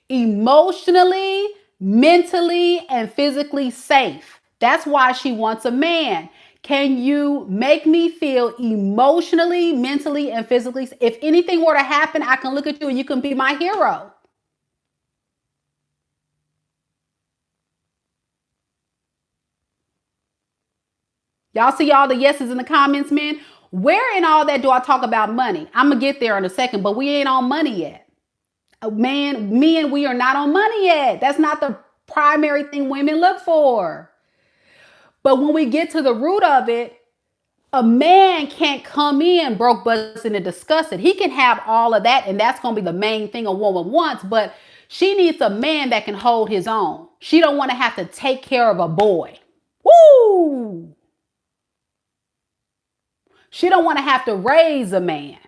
emotionally, mentally, and physically safe. That's why she wants a man. Can you make me feel emotionally, mentally, and physically? If anything were to happen, I can look at you and you can be my hero. Y'all see all the yeses in the comments, man? Where in all that do I talk about money? I'm going to get there in a second, but we ain't on money yet. Man, me and we are not on money yet. That's not the primary thing women look for. But when we get to the root of it, a man can't come in broke, busting, and disgusted. He can have all of that, and that's going to be the main thing a woman wants, but she needs a man that can hold his own. She don't want to have to take care of a boy. Woo! She don't want to have to raise a man.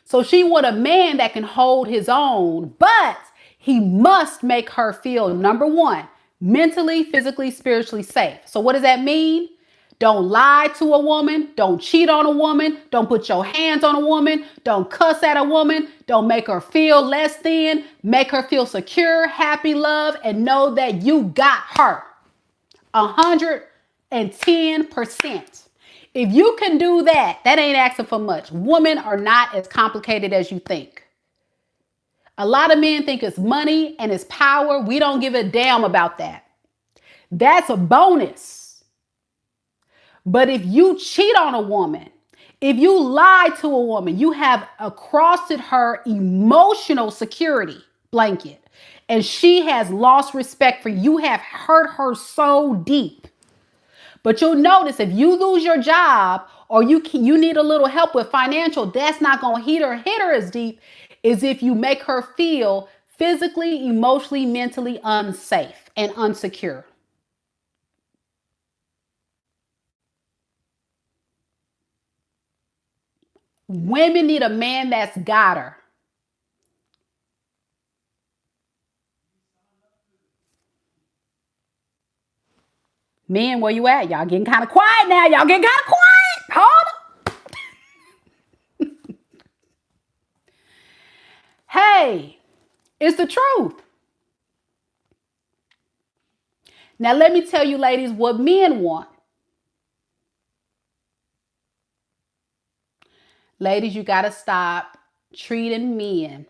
So she want a man that can hold his own, but he must make her feel, number one, mentally, physically, spiritually safe. So what does that mean? Don't lie to a woman. Don't cheat on a woman. Don't put your hands on a woman. Don't cuss at a woman. Don't make her feel less than. Make her feel secure, happy, loved, and know that you got her. 110%. If you can do that, that ain't asking for much. Women are not as complicated as you think. A lot of men think it's money and it's power. We don't give a damn about that. That's a bonus. But if you cheat on a woman, if you lie to a woman, you have accosted her emotional security blanket, and she has lost respect for you. You have hurt her so deep. But you'll notice if you lose your job or you need a little help with financial, that's not going to hit her as deep as if you make her feel physically, emotionally, mentally unsafe and unsecure. Women need a man that's got her. Men, where you at? Y'all getting kind of quiet now. Y'all getting kind of quiet. Hold on. Hey, it's the truth. Now, let me tell you, ladies, what men want. Ladies, you got to stop treating men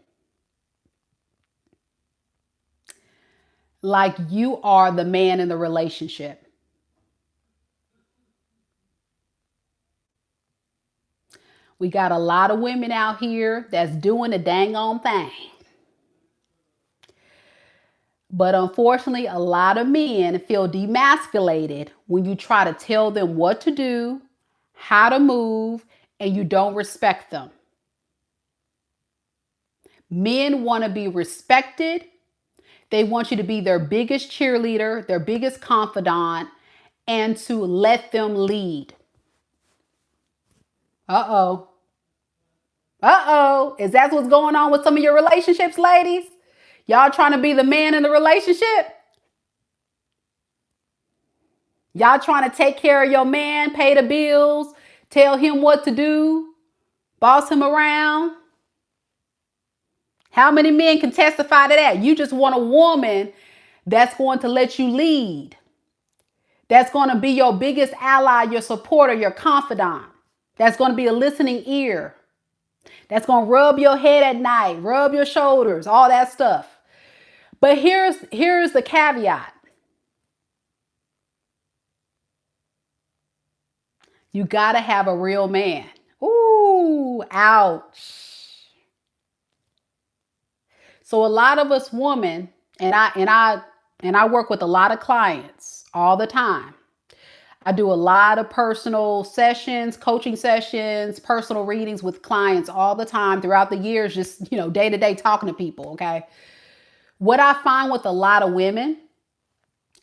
like you are the man in the relationship. We got a lot of women out here that's doing the dang on thing. But unfortunately, a lot of men feel demasculated when you try to tell them what to do, how to move, and you don't respect them. Men want to be respected. They want you to be their biggest cheerleader, their biggest confidant, and to let them lead. Uh-oh. Uh-oh. Is that what's going on with some of your relationships, ladies? Y'all trying to be the man in the relationship? Y'all trying to take care of your man, pay the bills, tell him what to do, boss him around? How many men can testify to that? You just want a woman that's going to let you lead. That's going to be your biggest ally, your supporter, your confidant. That's going to be a listening ear. That's going to rub your head at night, rub your shoulders, all that stuff. But here's the caveat. You got to have a real man. Ooh, ouch. So a lot of us women, and I work with a lot of clients all the time. I do a lot of personal sessions, coaching sessions, personal readings with clients all the time throughout the years, just, day to day talking to people, okay? What I find with a lot of women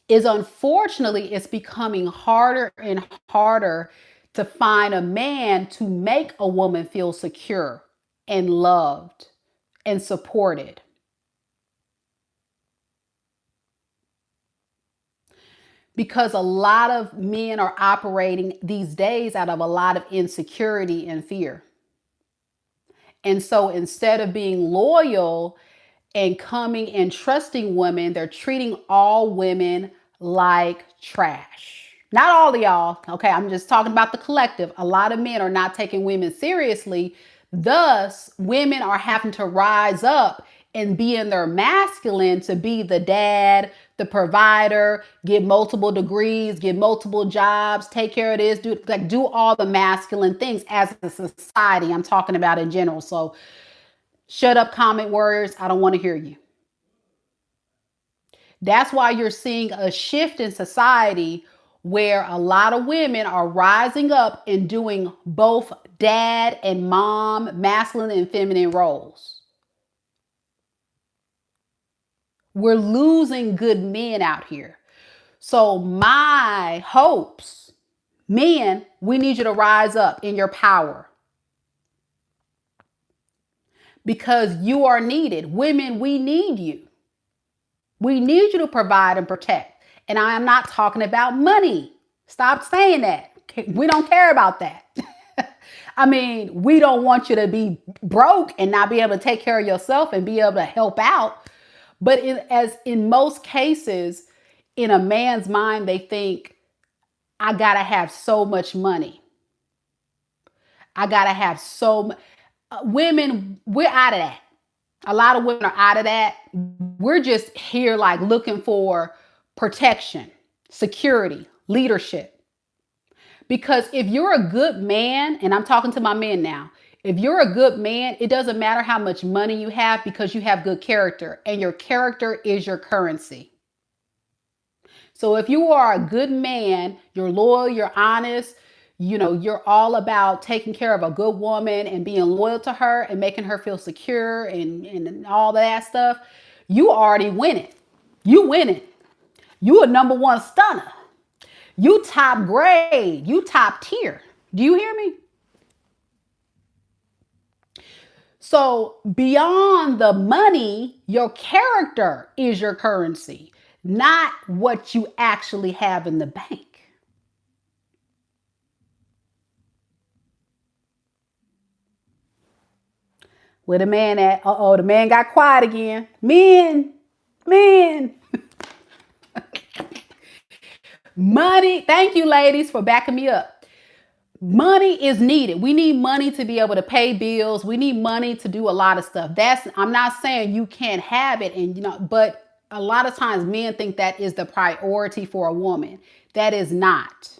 is, unfortunately, it's becoming harder and harder to find a man to make a woman feel secure and loved and supported. Because a lot of men are operating these days out of a lot of insecurity and fear. And so instead of being loyal and coming and trusting women, they're treating all women like trash. Not all of y'all, okay? I'm just talking about the collective. A lot of men are not taking women seriously. Thus, women are having to rise up and be in their masculine to be the dad, the provider, get multiple degrees, get multiple jobs, take care of this, do all the masculine things as a society. I'm talking about in general. So shut up, comment warriors. I don't want to hear you. That's why you're seeing a shift in society where a lot of women are rising up and doing both dad and mom, masculine and feminine roles. We're losing good men out here. So my hopes, men, we need you to rise up in your power because you are needed. Women, we need you. We need you to provide and protect. And I am not talking about money. Stop saying that. We don't care about that. I mean, we don't want you to be broke and not be able to take care of yourself and be able to help out. But as in most cases, in a man's mind, they think, I gotta have so much money. I gotta have so much. Women, we're out of that. A lot of women are out of that. We're just here like looking for protection, security, leadership. Because if you're a good man, and I'm talking to my men now, if you're a good man, it doesn't matter how much money you have because you have good character, and your character is your currency. So if you are a good man, you're loyal, you're honest, you're all about taking care of a good woman and being loyal to her and making her feel secure and all that stuff, you already winning. You winning. You a number one stunner. You top grade. You top tier. Do you hear me? So beyond the money, your character is your currency, not what you actually have in the bank. Where the man at? Uh-oh, the man got quiet again. Men. Money. Thank you, ladies, for backing me up. Money is needed. We need money to be able to pay bills. We need money to do a lot of stuff. I'm not saying you can't have it, but a lot of times men think that is the priority for a woman. That is not.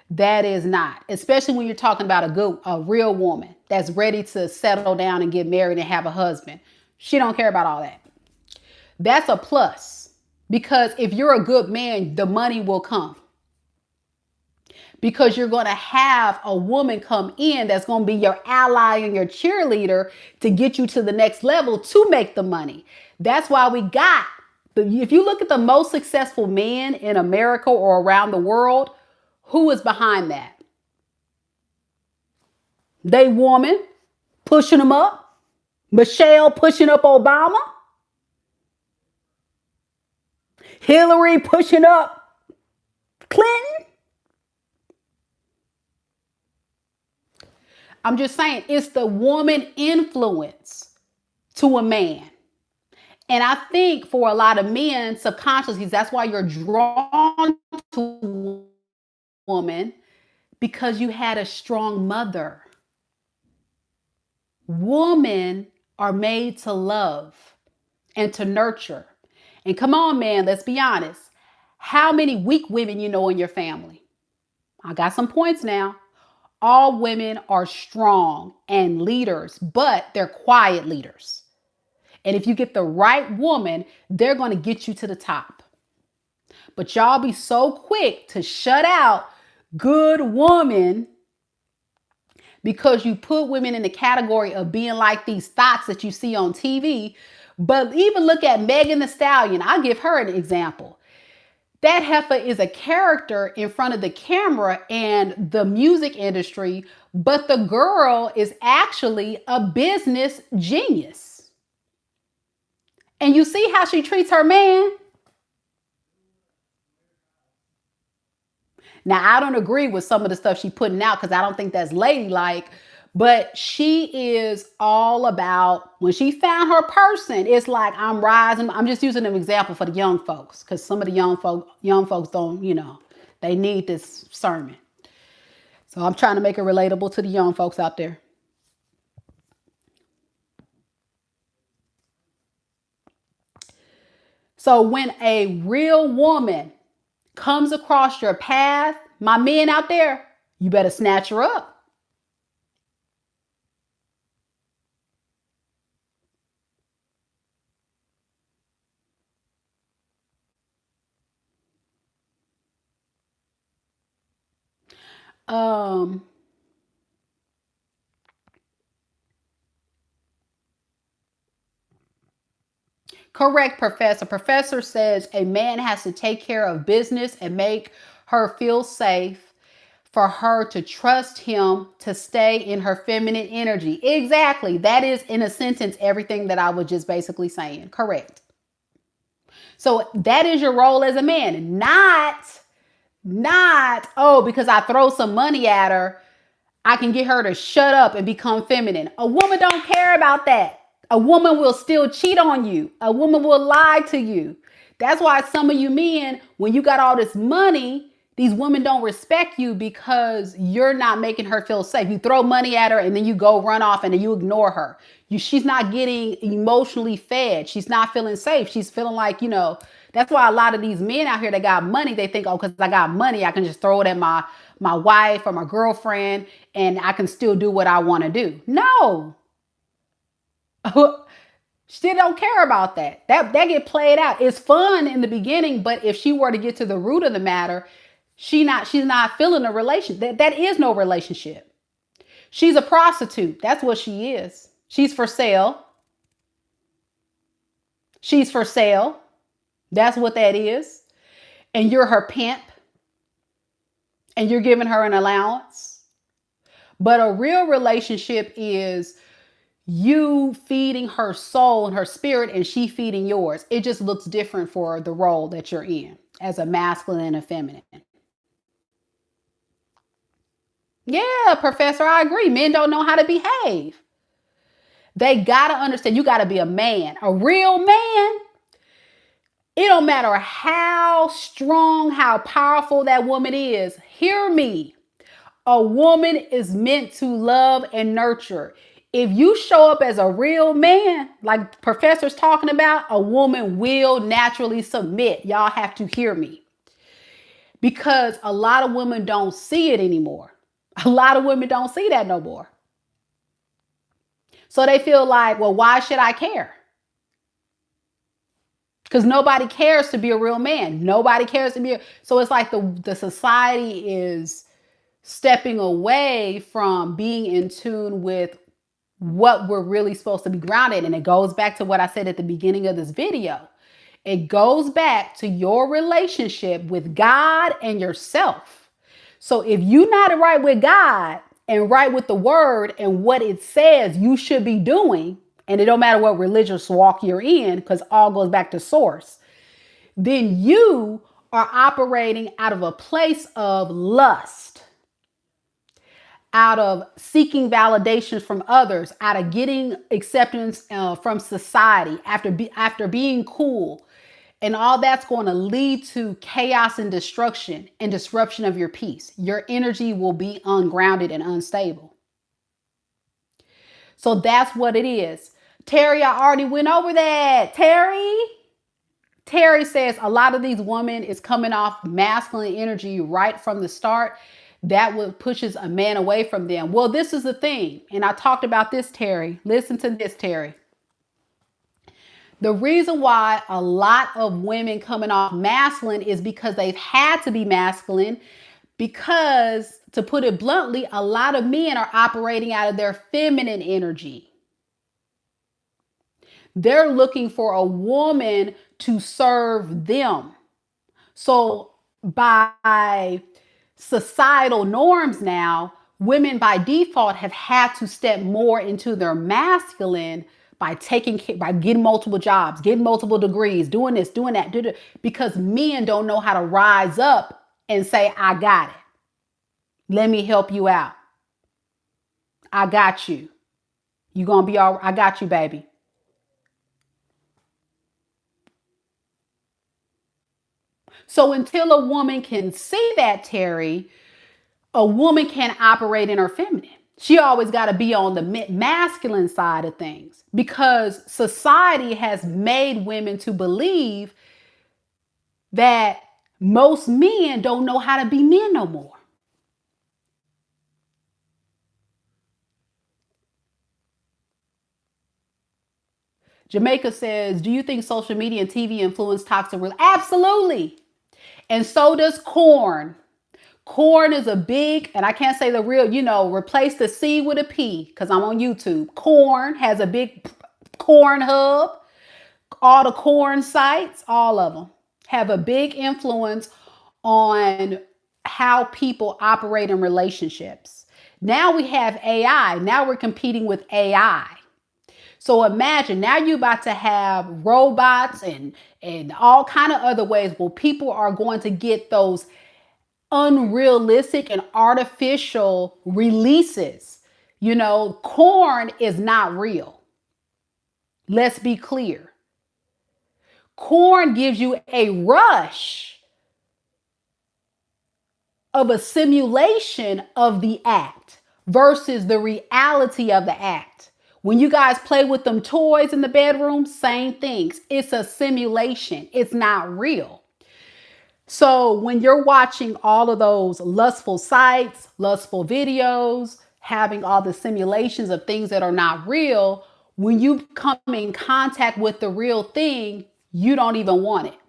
That is not. Especially when you're talking about a real woman that's ready to settle down and get married and have a husband. She don't care about all that. That's a plus. Because if you're a good man, the money will come. Because you're going to have a woman come in that's going to be your ally and your cheerleader to get you to the next level to make the money. That's why if you look at the most successful men in America or around the world, who is behind that? They woman pushing them up. Michelle pushing up Obama. Hillary pushing up Clinton. I'm just saying, it's the woman influence to a man. And I think for a lot of men, subconsciously, that's why you're drawn to a woman, because you had a strong mother. Women are made to love and to nurture. And come on, man, let's be honest. How many weak women you know in your family? I got some points now. All women are strong and leaders, but they're quiet leaders. And if you get the right woman, they're going to get you to the top. But y'all be so quick to shut out good woman because you put women in the category of being like these thoughts that you see on TV. But even look at Megan Thee Stallion. I'll give her an example. That heifer is a character in front of the camera and the music industry, but the girl is actually a business genius. And you see how she treats her man? Now, I don't agree with some of the stuff she's putting out because I don't think that's ladylike, but she is all about, when she found her person, it's like, I'm rising. I'm just using an example for the young folks because some of the young folks don't, they need this sermon. So I'm trying to make it relatable to the young folks out there. So when a real woman comes across your path, my men out there, you better snatch her up. Um, Correct, Professor. Professor says a man has to take care of business and make her feel safe for her to trust him to stay in her feminine energy. Exactly. That is, in a sentence, everything that I was just basically saying. Correct. So that is your role as a man, not, oh, because I throw some money at her, I can get her to shut up and become feminine. A woman don't care about that. A woman will still cheat on you. A woman will lie to you. That's why some of you men, when you got all this money, these women don't respect you because you're not making her feel safe. You throw money at her and then you go run off and then you ignore her. She's not getting emotionally fed. She's not feeling safe. She's feeling like, that's why a lot of these men out here that got money, they think, oh, because I got money, I can just throw it at my wife or my girlfriend and I can still do what I want to do. No. She don't care about that. That get played out. It's fun in the beginning, but if she were to get to the root of the matter, she's not feeling a relation. That is no relationship. She's a prostitute. That's what she is. She's for sale. She's for sale. That's what that is. And you're her pimp. And you're giving her an allowance. But a real relationship is you feeding her soul and her spirit and she feeding yours. It just looks different for the role that you're in as a masculine and a feminine. Yeah, Professor, I agree. Men don't know how to behave. They got to understand you got to be a man, a real man. It don't matter how strong, how powerful that woman is. Hear me. A woman is meant to love and nurture. If you show up as a real man, like Professor's talking about, a woman will naturally submit. Y'all have to hear me. Because a lot of women don't see it anymore. A lot of women don't see that no more. So they feel like, well, why should I care? Because nobody cares to be a real man. Nobody cares to be. So it's like the society is stepping away from being in tune with what we're really supposed to be grounded. And it goes back to what I said at the beginning of this video. It goes back to your relationship with God and yourself. So if you're not right with God and right with the word and what it says you should be doing, and it don't matter what religious walk you're in, because all goes back to source, then you are operating out of a place of lust, out of seeking validations from others, out of getting acceptance from society, after being cool. And all that's going to lead to chaos and destruction and disruption of your peace. Your energy will be ungrounded and unstable. So that's what it is. Terry, I already went over that. Terry says a lot of these women is coming off masculine energy right from the start. That what pushes a man away from them. Well, this is the thing. And I talked about this, Terry. Listen to this, Terry. The reason why a lot of women coming off masculine is because they've had to be masculine, because, to put it bluntly, a lot of men are operating out of their feminine energy. They're looking for a woman to serve them. So by societal norms now, women by default have had to step more into their masculine by getting multiple jobs, getting multiple degrees, doing this, doing that, because men don't know how to rise up and say, I got it. Let me help you out. I got you. You gonna be all right. I got you, baby. So until a woman can see that, Terry, a woman can't operate in her feminine. She always got to be on the masculine side of things, because society has made women to believe that most men don't know how to be men no more. Jamaica says, do you think social media and TV influence toxic relationships? Absolutely. And so does corn. Corn is a big, and I can't say the real, replace the C with a P because I'm on YouTube. Corn has a big corn hub. All the corn sites, all of them have a big influence on how people operate in relationships. Now we have AI. Now we're competing with AI. So imagine now you're about to have robots and all kind of other ways where people are going to get those unrealistic and artificial releases. Corn is not real. Let's be clear. Corn gives you a rush of a simulation of the act versus the reality of the act. When you guys play with them toys in the bedroom, same things. It's a simulation. It's not real. So when you're watching all of those lustful sites, lustful videos, having all the simulations of things that are not real, when you come in contact with the real thing, you don't even want it.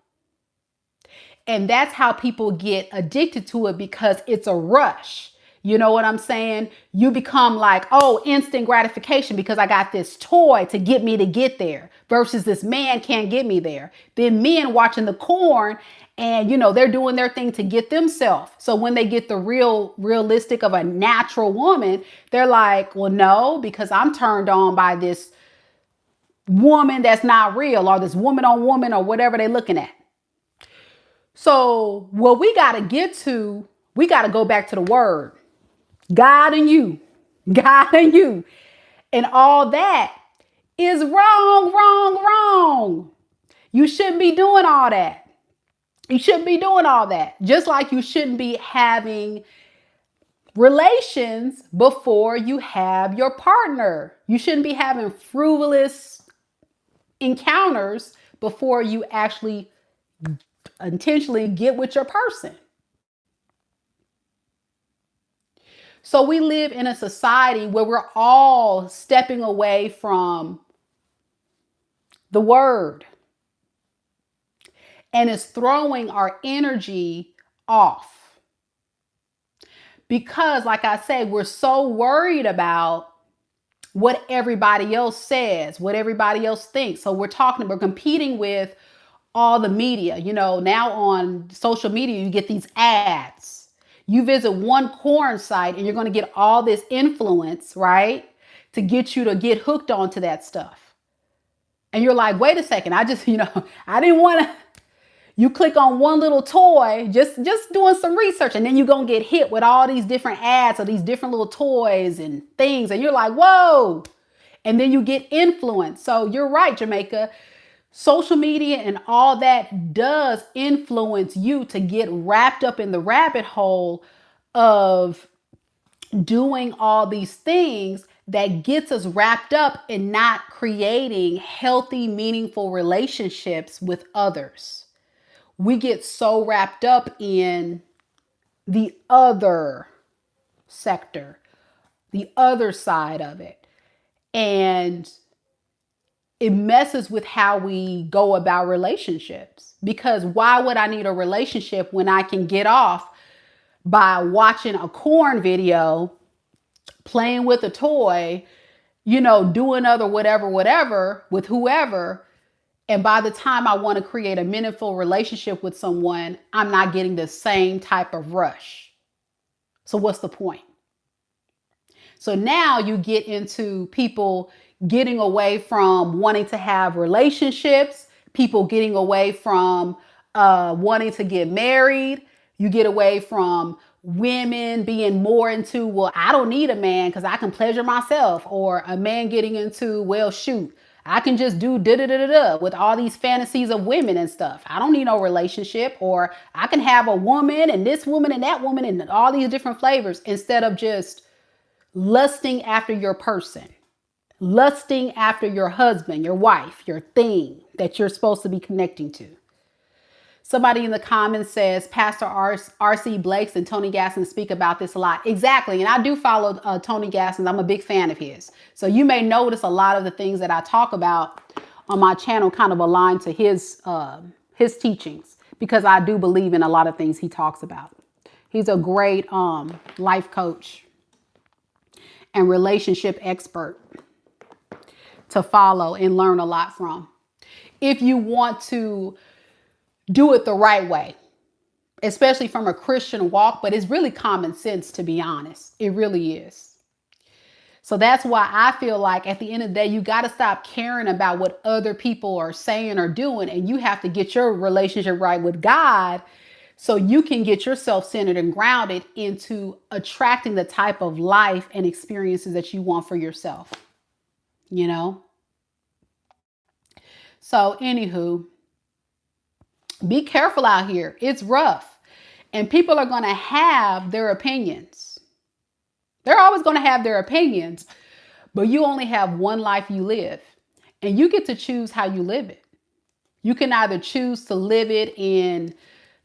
And that's how people get addicted to it because it's a rush. You know what I'm saying? You become like, oh, instant gratification because I got this toy to get me to get there versus this man can't get me there. Then men watching the corn and, they're doing their thing to get themselves. So when they get the realistic of a natural woman, they're like, well, no, because I'm turned on by this woman that's not real or this woman on woman or whatever they're looking at. So what we got to get to, we got to go back to the word. God and you. God and you. And all that is wrong, wrong, wrong. You shouldn't be doing all that. You shouldn't be doing all that. Just like you shouldn't be having relations before you have your partner. You shouldn't be having frivolous encounters before you actually intentionally get with your person. So we live in a society where we're all stepping away from the word. And it's throwing our energy off. Because, like I said, we're so worried about what everybody else says, what everybody else thinks. So we're competing with all the media. Now on social media, you get these ads. You visit one corn site and you're going to get all this influence, right? To get you to get hooked onto that stuff. And you're like, wait a second, I just, I didn't want to. You click on one little toy, just doing some research, and then you're going to get hit with all these different ads of these different little toys and things. And you're like, whoa. And then you get influenced. So you're right, Jamaica. Social media and all that does influence you to get wrapped up in the rabbit hole of doing all these things that gets us wrapped up in not creating healthy, meaningful relationships with others. We get so wrapped up in the other sector, the other side of it. And it messes with how we go about relationships. Because why would I need a relationship when I can get off by watching a corn video, playing with a toy, doing other whatever with whoever. And by the time I want to create a meaningful relationship with someone, I'm not getting the same type of rush. So what's the point? So now you get into people getting away from wanting to have relationships, people getting away from wanting to get married. You get away from women being more into, well, I don't need a man because I can pleasure myself, or a man getting into, well, shoot, I can just do da-da-da-da-da with all these fantasies of women and stuff. I don't need no relationship, or I can have a woman and this woman and that woman and all these different flavors instead of just lusting after your person, lusting after your husband, your wife, your thing that you're supposed to be connecting to. Somebody in the comments says Pastor R.C. Blakes and Tony Gassens speak about this a lot. Exactly. And I do follow Tony Gassens. I'm a big fan of his. So you may notice a lot of the things that I talk about on my channel kind of align to his teachings, because I do believe in a lot of things he talks about. He's a great life coach and relationship expert to follow and learn a lot from, if you want to do it the right way, especially from a Christian walk. But it's really common sense, to be honest. It really is. So that's why I feel like at the end of the day, you got to stop caring about what other people are saying or doing, and you have to get your relationship right with God so you can get yourself centered and grounded into attracting the type of life and experiences that you want for yourself. You know? So anywho, be careful out here. It's rough. And people are going to have their opinions. They're always going to have their opinions. But you only have one life you live. And you get to choose how you live it. You can either choose to live it in,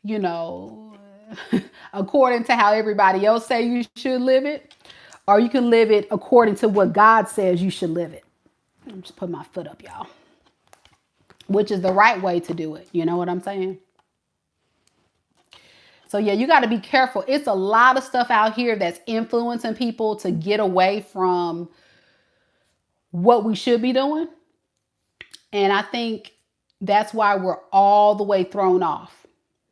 you know, according to how everybody else say you should live it. Or you can live it according to what God says you should live it. I'm just putting my foot up, y'all. Which is the right way to do it. You know what I'm saying? So yeah, you got to be careful. It's a lot of stuff out here that's influencing people to get away from what we should be doing. And I think that's why we're all the way thrown off.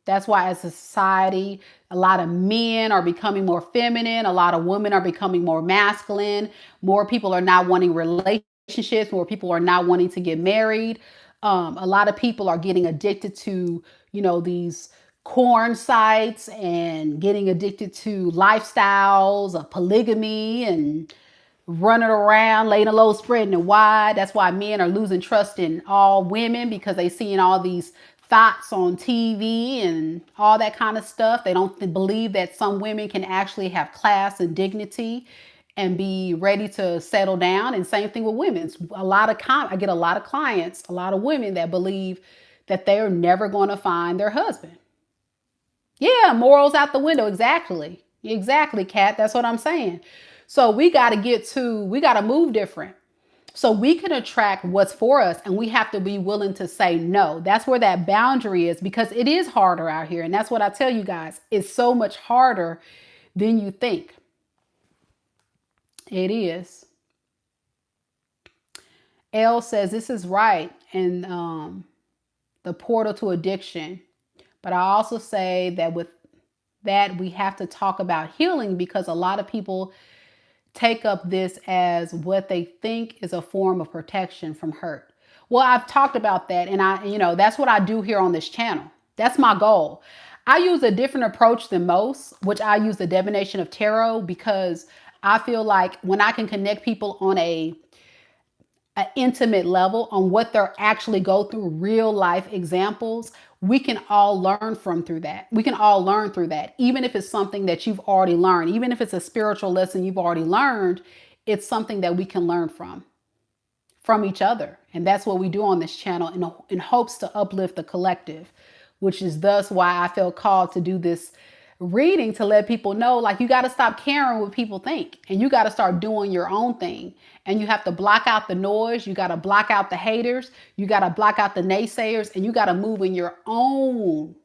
That's why as a society, a lot of men are becoming more feminine. A lot of women are becoming more masculine. More people are not wanting relationships. More people are not wanting to get married. A lot of people are getting addicted to, you know, these porn sites and getting addicted to lifestyles of polygamy and running around, laying low, spreading it wide. That's why men are losing trust in all women, because they seeing all these thoughts on TV and all that kind of stuff. They don't believe that some women can actually have class and dignity and be ready to settle down. And same thing with women. I get a lot of clients, a lot of women that believe that they're never going to find their husband. Yeah, morals out the window. Exactly. Exactly, Kat. That's what I'm saying. So we got to move different so we can attract what's for us, and we have to be willing to say no. That's where that boundary is, because it is harder out here. And that's what I tell you guys. It's so much harder than you think. It is. Elle says this is right. And the portal to addiction. But I also say that with that, we have to talk about healing, because a lot of people take up this as what they think is a form of protection from hurt. Well, I've talked about that, and that's what I do here on this channel. That's my goal. I use a different approach than most, which I use the divination of tarot, because I feel like when I can connect people on an intimate level on what they're actually go through, real life examples, we can all learn through that. We can all learn through that. Even if it's something that you've already learned, even if it's a spiritual lesson you've already learned, it's something that we can learn from each other. And that's what we do on this channel in hopes to uplift the collective, which is thus why I feel called to do this reading, to let people know, like, you got to stop caring what people think, and you got to start doing your own thing. And you have to block out the noise. You got to block out the haters. You got to block out the naysayers, and you got to move in your own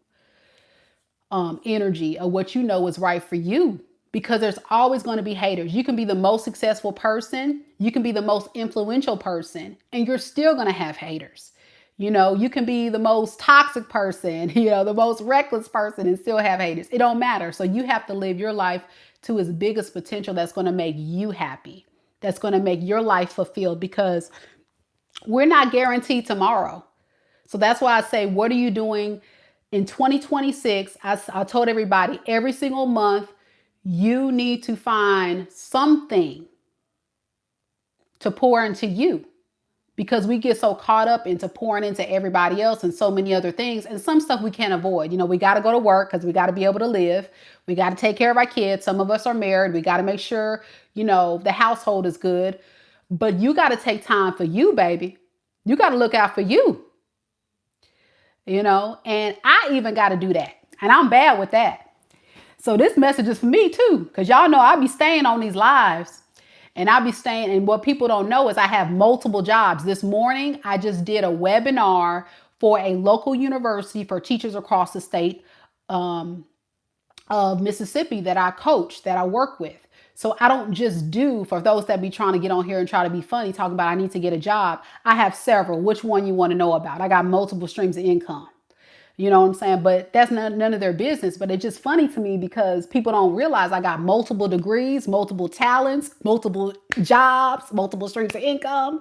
energy of what you know is right for you, because there's always going to be haters. You can be the most successful person. You can be the most influential person, and you're still going to have haters. You know, you can be the most toxic person, the most reckless person, and still have haters. It don't matter. So you have to live your life to its biggest potential. That's going to make you happy. That's going to make your life fulfilled, because we're not guaranteed tomorrow. So that's why I say, what are you doing in 2026? I told everybody, every single month, you need to find something to pour into you. Because we get so caught up into pouring into everybody else and so many other things. And some stuff we can't avoid. We got to go to work because we got to be able to live. We got to take care of our kids. Some of us are married. We got to make sure, the household is good. But you got to take time for you, baby. You got to look out for you. and I even got to do that. And I'm bad with that. So this message is for me too, because y'all know I be staying on these lives and I be staying. And what people don't know is I have multiple jobs. This morning, I just did a webinar for a local university for teachers across the state of Mississippi that I coach, that I work with. So I don't just do, for those that be trying to get on here and try to be funny, talking about I need to get a job. I have several. Which one you want to know about? I got multiple streams of income. You know what I'm saying? But that's none of their business. But it's just funny to me because people don't realize I got multiple degrees, multiple talents, multiple jobs, multiple streams of income.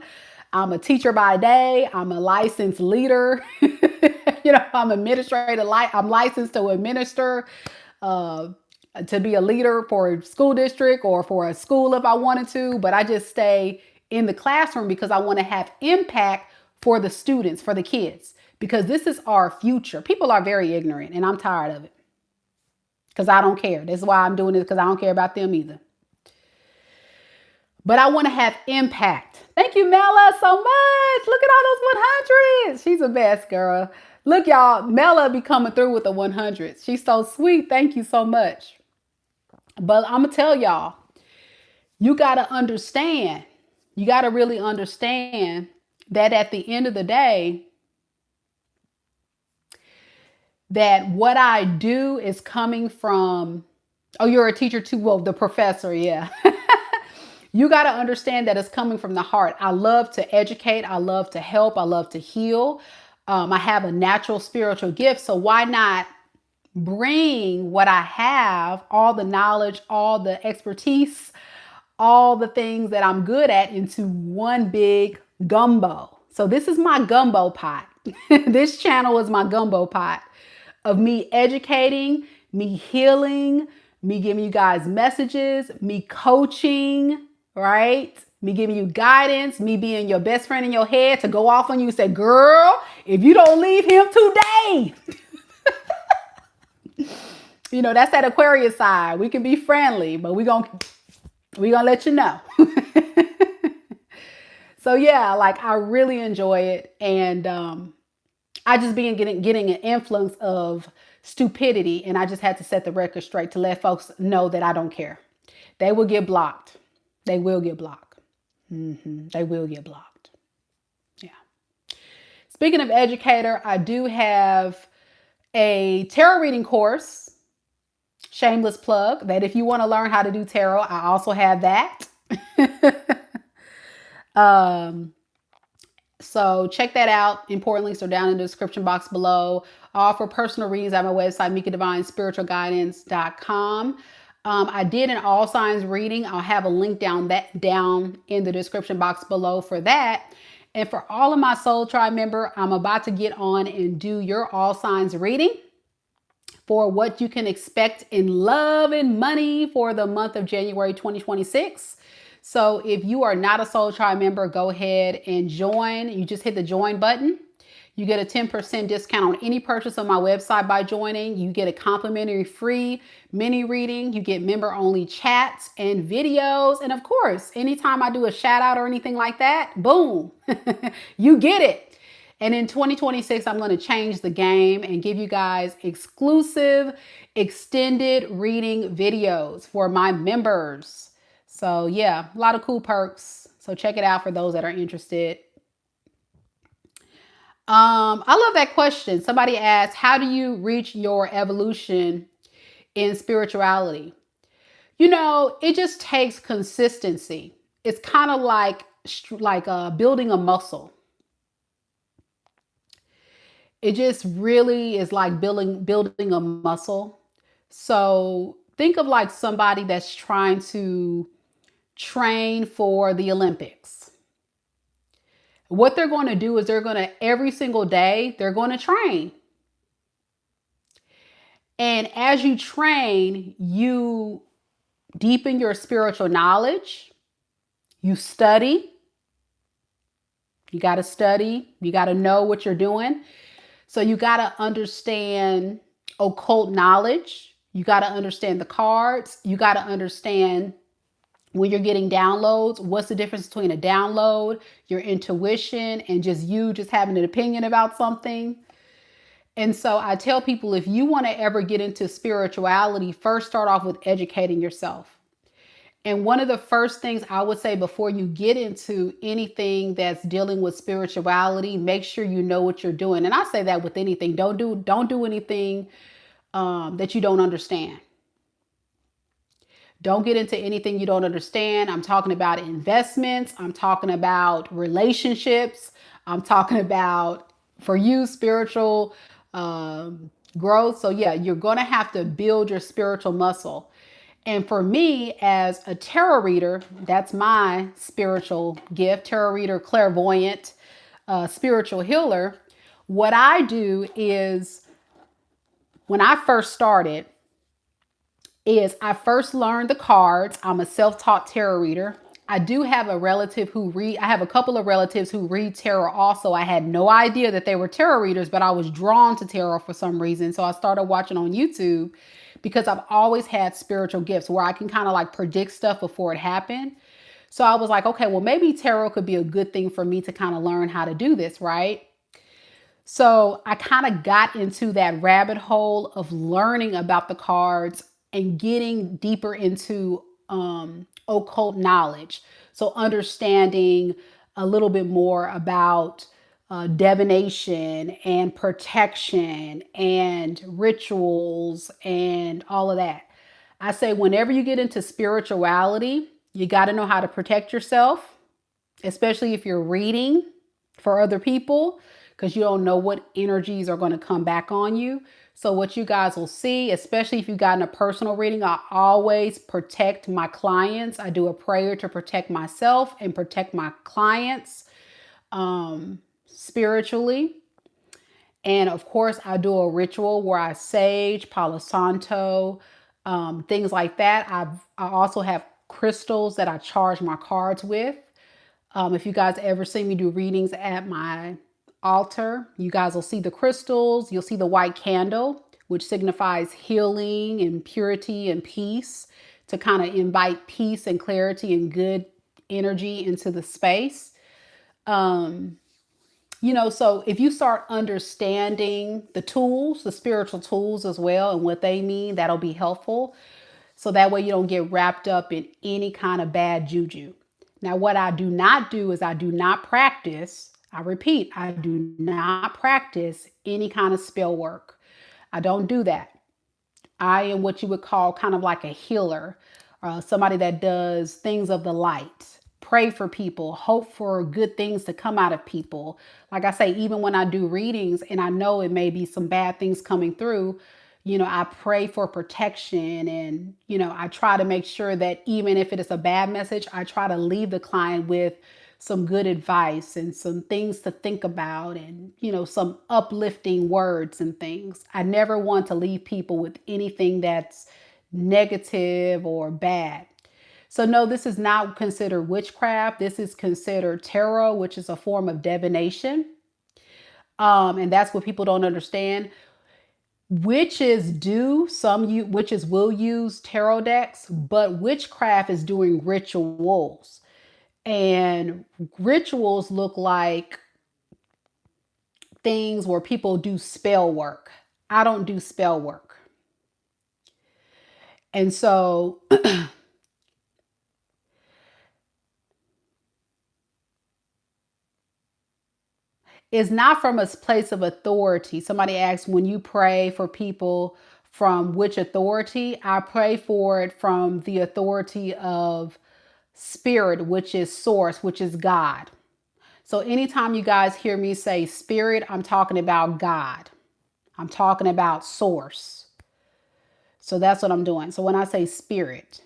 I'm a teacher by day. I'm a licensed leader. I'm administrator. I'm licensed to administer, uh, to be a leader for a school district or for a school if I wanted to. But I just stay in the classroom because I want to have impact for the students, for the kids, because this is our future. People are very ignorant and I'm tired of it because I don't care. That's why I'm doing this, because I don't care about them either. But I want to have impact. Thank you, Mela, so much. Look at all those 100s. She's the best, girl. Look, y'all, Mela be coming through with the 100s. She's so sweet. Thank you so much. But I'm going to tell y'all, you got to understand, you got to really understand that at the end of the day, that what I do is coming from, oh, you're a teacher too? Well, the professor, yeah. You got to understand that it's coming from the heart. I love to educate. I love to help. I love to heal. I have a natural spiritual gift. So why not bring what I have, all the knowledge, all the expertise, all the things that I'm good at into one big gumbo. So this is my gumbo pot. This channel is my gumbo pot of me educating, me healing, me giving you guys messages, me coaching, right? Me giving you guidance, me being your best friend in your head to go off on you and say, girl, if you don't leave him today. That's that Aquarius side. We can be friendly, but we gonna let you know. So yeah, like I really enjoy it. And I just been getting an influence of stupidity. And I just had to set the record straight to let folks know that I don't care. They will get blocked. They will get blocked. They will get blocked. Yeah. Speaking of educator, I do have a tarot reading course. Shameless plug that if you want to learn how to do tarot, I also have that. So check that out. Important links are down in the description box below. I offer personal readings at my website, MikaDivineSpiritualGuidance.com. I did an all signs reading. I'll have a link down in the description box below for that. And for all of my Soul Tribe member, I'm about to get on and do your all signs reading for what you can expect in love and money for the month of January 2026. So if you are not a Soul Tribe member, go ahead and join. You just hit the join button. You get a 10% discount on any purchase on my website by joining. You get a complimentary free mini reading. You get member only chats and videos. And of course, anytime I do a shout out or anything like that, boom, you get it. And in 2026, I'm going to change the game and give you guys exclusive extended reading videos for my members. So yeah, a lot of cool perks. So check it out for those that are interested. I love that question. Somebody asked, how do you reach your evolution in spirituality? It just takes consistency. It's kind of like building a muscle. It just really is like building a muscle. So think of like somebody that's trying to train for the Olympics. What they're going to do is every single day, they're going to train. And as you train, you deepen your spiritual knowledge. You study. You got to study. You got to know what you're doing. So you got to understand occult knowledge. You got to understand the cards. You got to understand when you're getting downloads, what's the difference between a download, your intuition, and just having an opinion about something. And so I tell people, if you want to ever get into spirituality, first start off with educating yourself. And one of the first things I would say before you get into anything that's dealing with spirituality, make sure you know what you're doing. And I say that with anything. Don't do anything that you don't understand. Don't get into anything you don't understand. I'm talking about investments. I'm talking about relationships. I'm talking about, for you, spiritual growth. So, yeah, you're going to have to build your spiritual muscle. And for me, as a tarot reader, that's my spiritual gift, tarot reader, clairvoyant, spiritual healer. What I do is, when I first started, is I first learned the cards. I'm a self-taught tarot reader. I do have a relative who I have a couple of relatives who read tarot also. I had no idea that they were tarot readers, but I was drawn to tarot for some reason. So I started watching on YouTube because I've always had spiritual gifts where I can kind of like predict stuff before it happened. So I was like, okay, well, maybe tarot could be a good thing for me to kind of learn how to do this, right? So I kind of got into that rabbit hole of learning about the cards and getting deeper into occult knowledge. So understanding a little bit more about divination and protection and rituals and all of that. I say whenever you get into spirituality, you got to know how to protect yourself, especially if you're reading for other people, because you don't know what energies are going to come back on you. So what you guys will see, especially if you've gotten a personal reading, I always protect my clients. I do a prayer to protect myself and protect my clients spiritually. And of course, I do a ritual where I sage, Palo Santo, things like that. I also have crystals that I charge my cards with. If you guys ever see me do readings at my altar, you guys will see the crystals. You'll see the white candle, which signifies healing and purity and peace, to kind of invite peace and clarity and good energy into the space. So if you start understanding the tools, the spiritual tools as well, and what they mean, that'll be helpful. So that way you don't get wrapped up in any kind of bad juju. Now, what I do not do is I do not practice, I repeat, I do not practice any kind of spell work. I don't do that. I am what you would call kind of like a healer, somebody that does things of the light, pray for people, hope for good things to come out of people. Like I say, even when I do readings and I know it may be some bad things coming through, I pray for protection, and, I try to make sure that even if it is a bad message, I try to leave the client with some good advice and some things to think about, and, some uplifting words and things. I never want to leave people with anything that's negative or bad. So no, this is not considered witchcraft. This is considered tarot, which is a form of divination. And that's what people don't understand. Witches will use tarot decks, but witchcraft is doing rituals. And rituals look like things where people do spell work. I don't do spell work. And so it's not from a place of authority. Somebody asked, when you pray for people, from which authority? I pray for it from the authority of spirit, which is source, which is God. So anytime you guys hear me say spirit, I'm talking about God. I'm talking about source. So that's what I'm doing. So when I say spirit,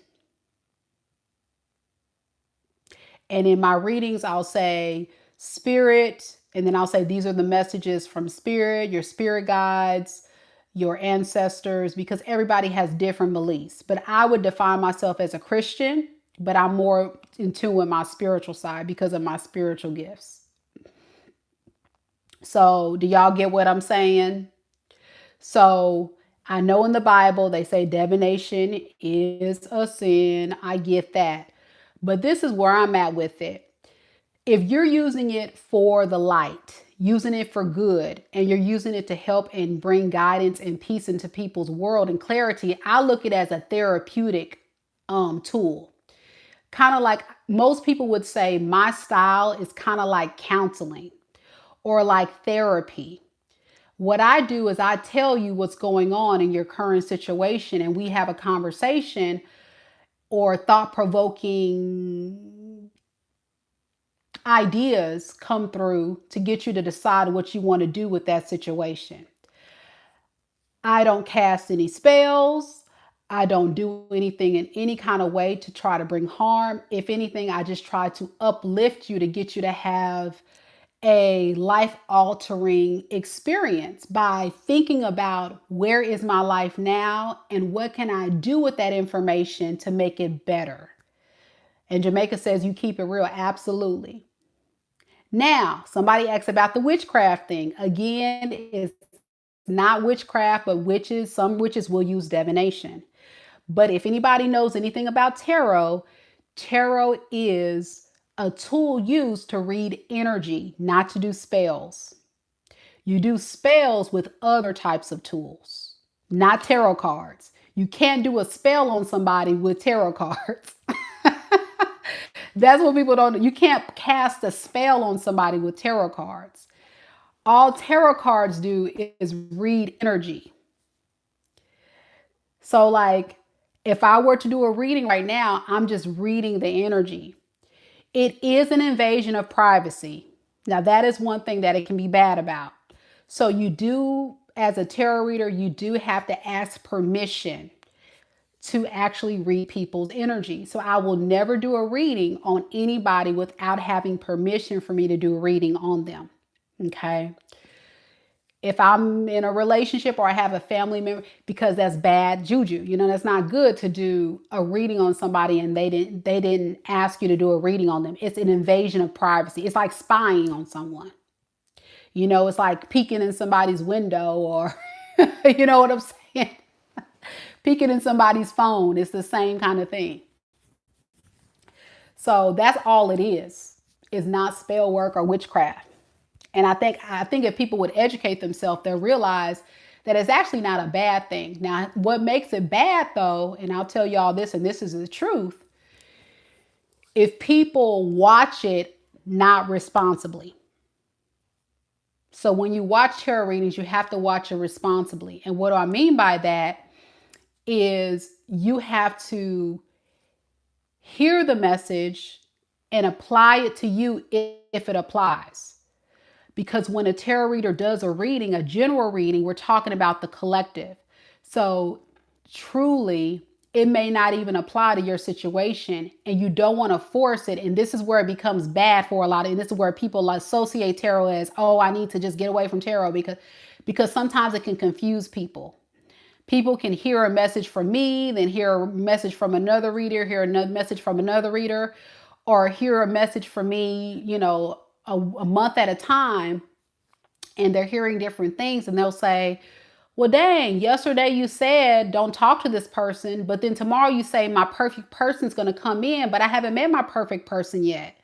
and in my readings, I'll say spirit, and then I'll say these are the messages from spirit, your spirit guides, your ancestors, because everybody has different beliefs. But I would define myself as a Christian, but I'm more in tune with my spiritual side because of my spiritual gifts. So do y'all get what I'm saying? So I know in the Bible they say divination is a sin. I get that. But this is where I'm at with it. If you're using it for the light, using it for good, and you're using it to help and bring guidance and peace into people's world and clarity, I look at it as a therapeutic tool. Kind of like most people would say, my style is kind of like counseling or like therapy. What I do is I tell you what's going on in your current situation, and we have a conversation or thought provoking ideas come through to get you to decide what you want to do with that situation. I don't cast any spells. I don't do anything in any kind of way to try to bring harm. If anything, I just try to uplift you to get you to have a life altering experience by thinking about where is my life now and what can I do with that information to make it better. And Jamaica says you keep it real. Absolutely. Now, somebody asks about the witchcraft thing. Again, it's not witchcraft, but witches. Some witches will use divination. But if anybody knows anything about tarot, tarot is a tool used to read energy, not to do spells. You do spells with other types of tools, not tarot cards. You can't do a spell on somebody with tarot cards. That's what people don't know. You can't cast a spell on somebody with tarot cards. All tarot cards do is read energy. So, like, if I were to do a reading right now, I'm just reading the energy. It is an invasion of privacy. Now, that is one thing that it can be bad about. So, you do, as a tarot reader, you do have to ask permission to actually read people's energy. So I will never do a reading on anybody without having permission for me to do a reading on them. Okay. If I'm in a relationship or I have a family member, because that's bad juju, that's not good to do a reading on somebody and they didn't ask you to do a reading on them. It's an invasion of privacy. It's like spying on someone. It's like peeking in somebody's window or, you know what I'm saying? Peeking in somebody's phone. It's the same kind of thing. So that's all it is. It's not spell work or witchcraft. And I think if people would educate themselves, they'll realize that it's actually not a bad thing. Now, what makes it bad though, and I'll tell y'all this, and this is the truth, if people watch it not responsibly. So when you watch tarot readings, you have to watch it responsibly. And what do I mean by that is you have to hear the message and apply it to you if it applies. Because when a tarot reader does a reading, a general reading, we're talking about the collective. So truly, it may not even apply to your situation and you don't want to force it. And this is where it becomes bad for a lot of, and this is where people associate tarot as, oh, I need to just get away from tarot because sometimes it can confuse people. People can hear a message from me, then hear a message from another reader, hear another message from another reader, or hear a message from me, a month at a time, and they're hearing different things, and they'll say, well, dang, yesterday you said don't talk to this person, but then tomorrow you say my perfect person's going to come in, but I haven't met my perfect person yet.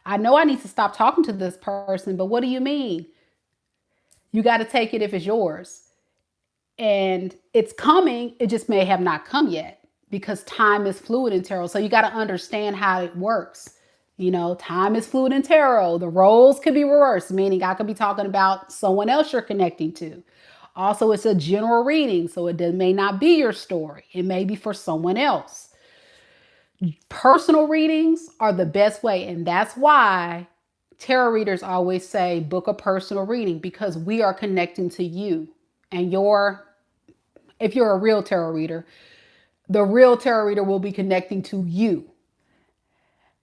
I know I need to stop talking to this person, but what do you mean? You got to take it if it's yours. And it's coming, it just may have not come yet because time is fluid in tarot. So you got to understand how it works. Time is fluid in tarot. The roles could be reversed, meaning I could be talking about someone else you're connecting to. Also, it's a general reading, so it may not be your story. It may be for someone else. Personal readings are the best way, and that's why tarot readers always say book a personal reading, because we are connecting to you. And if you're a real tarot reader, the real tarot reader will be connecting to you.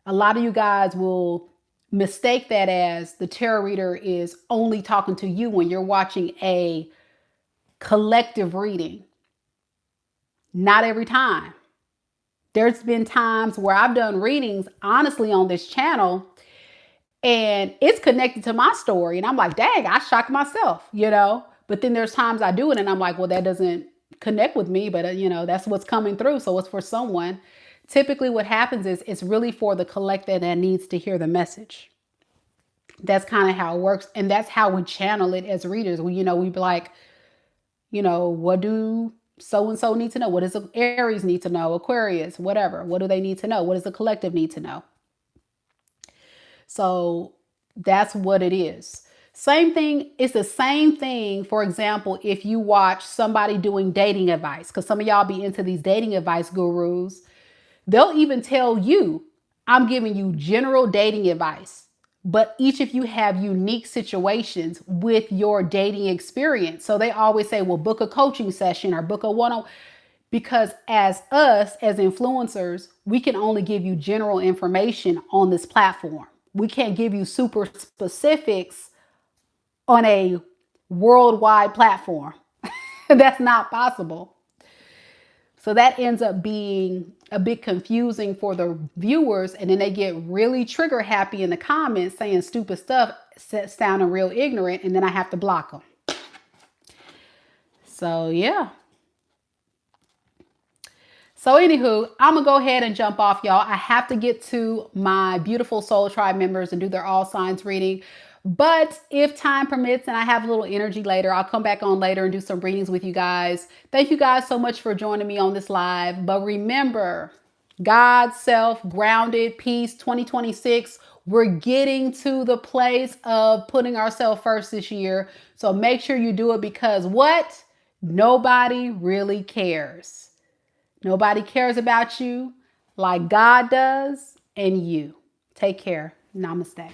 A lot of you guys will mistake that as the tarot reader is only talking to you when you're watching a collective reading. Not every time. There's been times where I've done readings, honestly, on this channel, and it's connected to my story. And I'm like, dang, I shocked myself, But then there's times I do it and I'm like, well, that doesn't connect with me, but that's what's coming through. So it's for someone. Typically what happens is it's really for the collective that needs to hear the message. That's kind of how it works. And that's how we channel it as readers. We be like, what do so and so need to know? What does Aries need to know? Aquarius, whatever. What do they need to know? What does the collective need to know? So that's what it is. Same thing. It's the same thing. For example, if you watch somebody doing dating advice, because some of y'all be into these dating advice gurus, they'll even tell you, I'm giving you general dating advice, but each of you have unique situations with your dating experience. So they always say, well, book a coaching session or book a one-on-one, because as us, as influencers, we can only give you general information on this platform. We can't give you super specifics on a worldwide platform. That's not possible. So that ends up being a bit confusing for the viewers. And then they get really trigger happy in the comments saying stupid stuff, sounding real ignorant. And then I have to block them. So, yeah. So anywho, I'm going to go ahead and jump off, y'all. I have to get to my beautiful Soul Tribe members and do their all signs reading. But if time permits and I have a little energy later, I'll come back on later and do some readings with you guys. Thank you guys so much for joining me on this live. But remember, God, self, grounded, peace, 2026. We're getting to the place of putting ourselves first this year. So make sure you do it because what? Nobody really cares. Nobody cares about you like God does and you. Take care. Namaste.